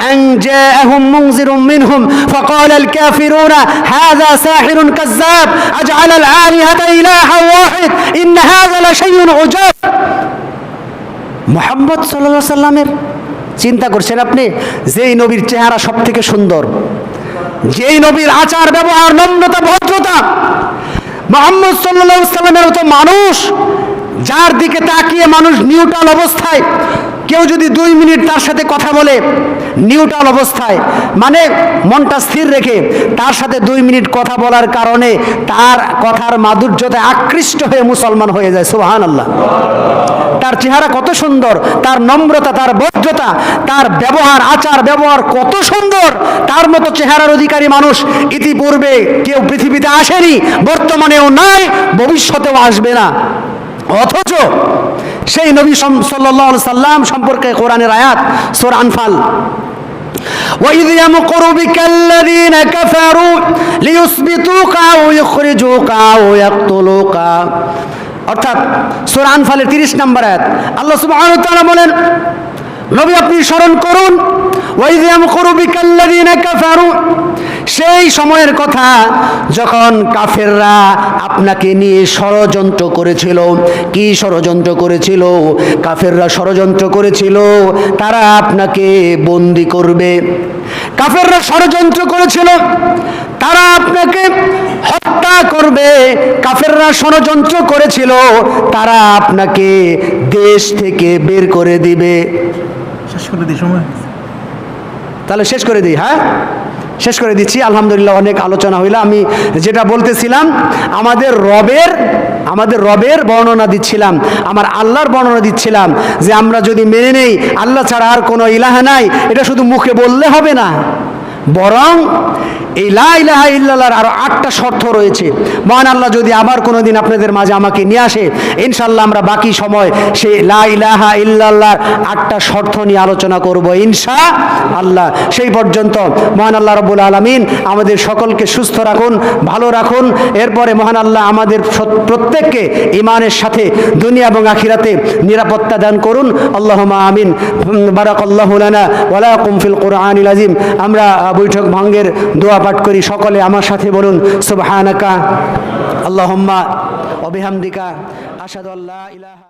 আন জাআহুম মুনযিরুম মিনহুম ফাকালাল কাফিরুনা হাযা সাহিরুন কাযযাব আজআলাল আলিহাতা ইলাহা ওয়াহিদ ইন্না হাযা লাশাইউন উজাব। মুহাম্মদ সাল্লাল্লাহু আলাইহি সাল্লামের চিন্তা করছেন আপনি, যেই নবীর চেহারা সব থেকে সুন্দর, যেই নবীর আচার ব্যবহার নম্রতা ভদ্রতা, মুহাম্মদ সাল্লাল্লাহু আলাইহি সাল্লামের মতো মানুষ যার দিকে তাকিয়ে মানুষ নিউট্রাল অবস্থায়, কেউ যদি 2 মিনিট তার সাথে কথা বলে নিউট্রাল অবস্থায়, মানে মনটা স্থির রেখে তার সাথে 2 মিনিট কথা বলার কারণে তার কথার মাধুর্যতে আকৃষ্ট হয়ে মুসলমান হয়ে যায়। সুবহানাল্লাহ। তার চেহারা কত সুন্দর, তার নম্রতা, তার ভদ্রতা, তার ব্যবহার আচার ব্যবহার কত সুন্দর। তার মতো চেহারার অধিকারী মানুষ ইতিপূর্বে কেউ পৃথিবীতে আসেনি, বর্তমানেও নাই, ভবিষ্যতেও আসবে না। অথচ সেই নবী সাল্লাল্লাহু আলাইহি সাল্লাম সম্পর্কে কোরআনের আয়াত সূরা আনফাল وَإِذْ يَمْكُرُ بِكَ الَّذِينَ كَفَرُوا لِيُثْبِتُوكَ أَوْ يُخْرِجُوكَ أَوْ يَقْتُلُوكَ, অর্থাৎ সূরা আনফালের 30 নম্বর আয়াত। আল্লাহ সুবহানাহু ওয়া তাআলা বলেন, নবী আপনি স্মরণ করুন وَإِذْ يَمْكُرُ بِكَ الَّذِينَ كَفَرُوا, সেই সময়ের কথা যখন কাফেররা আপনাকে নিয়ে ষড়যন্ত্র করেছিল। কি ষড়যন্ত্র করেছিল? কাফেররা ষড়যন্ত্র করেছিল তারা আপনাকে বন্দী করবে, কাফেররা ষড়যন্ত্র করেছিল তারা আপনাকে হত্যা করবে, কাফেররা ষড়যন্ত্র করেছিল তারা আপনাকে দেশ থেকে বের করে দিবে। শেষ করে দিই, সময় তাহলে শেষ করে দিই। হ্যাঁ, শেষ করে দিচ্ছি। আলহামদুলিল্লাহ, অনেক আলোচনা হইল। আমি যেটা বলতেছিলাম, আমাদের রবের বর্ণনা দিচ্ছিলাম, আমার আল্লাহর বর্ণনা দিচ্ছিলাম যে আমরা যদি মেনে নেই আল্লাহ ছাড়া আর কোনো ইলাহা নাই, এটা শুধু মুখে বললে হবে না, বরং এই লা ইলাহা ইল্লাল্লাহর আরো 8টা শর্ত রয়েছে। মহান আল্লাহ যদি আবার কোনোদিন আপনাদের মাঝে আমাকে নিয়ে আসে, ইনশাআল্লাহ আমরা বাকি সময় সেই লা ইলাহা ইল্লাল্লাহর 8টা শর্ত নিয়ে আলোচনা করব ইনশাআল্লাহ। সেই পর্যন্ত মহান আল্লাহ রাব্বুল আলামিন আমাদের সকলকে সুস্থ রাখুন, ভালো রাখুন। এরপরে মহান আল্লাহ আমাদের প্রত্যেককে ঈমানের সাথে দুনিয়া এবং আখিরাতে নিরাপত্তা দান করুন। আল্লাহুম্মা আমিন। বারাকাল্লাহু লানা ওয়া লাকুম ফিল কুরআনিল আযীম। আমরা বৈঠক ভঙ্গের দোয়া পাঠ করি। সকলে আমার সাথে বলুন সুবহানাকা আল্লাহুম্মা ওয়া বিহামদিকা আশহাদু আল্লা ইলাহা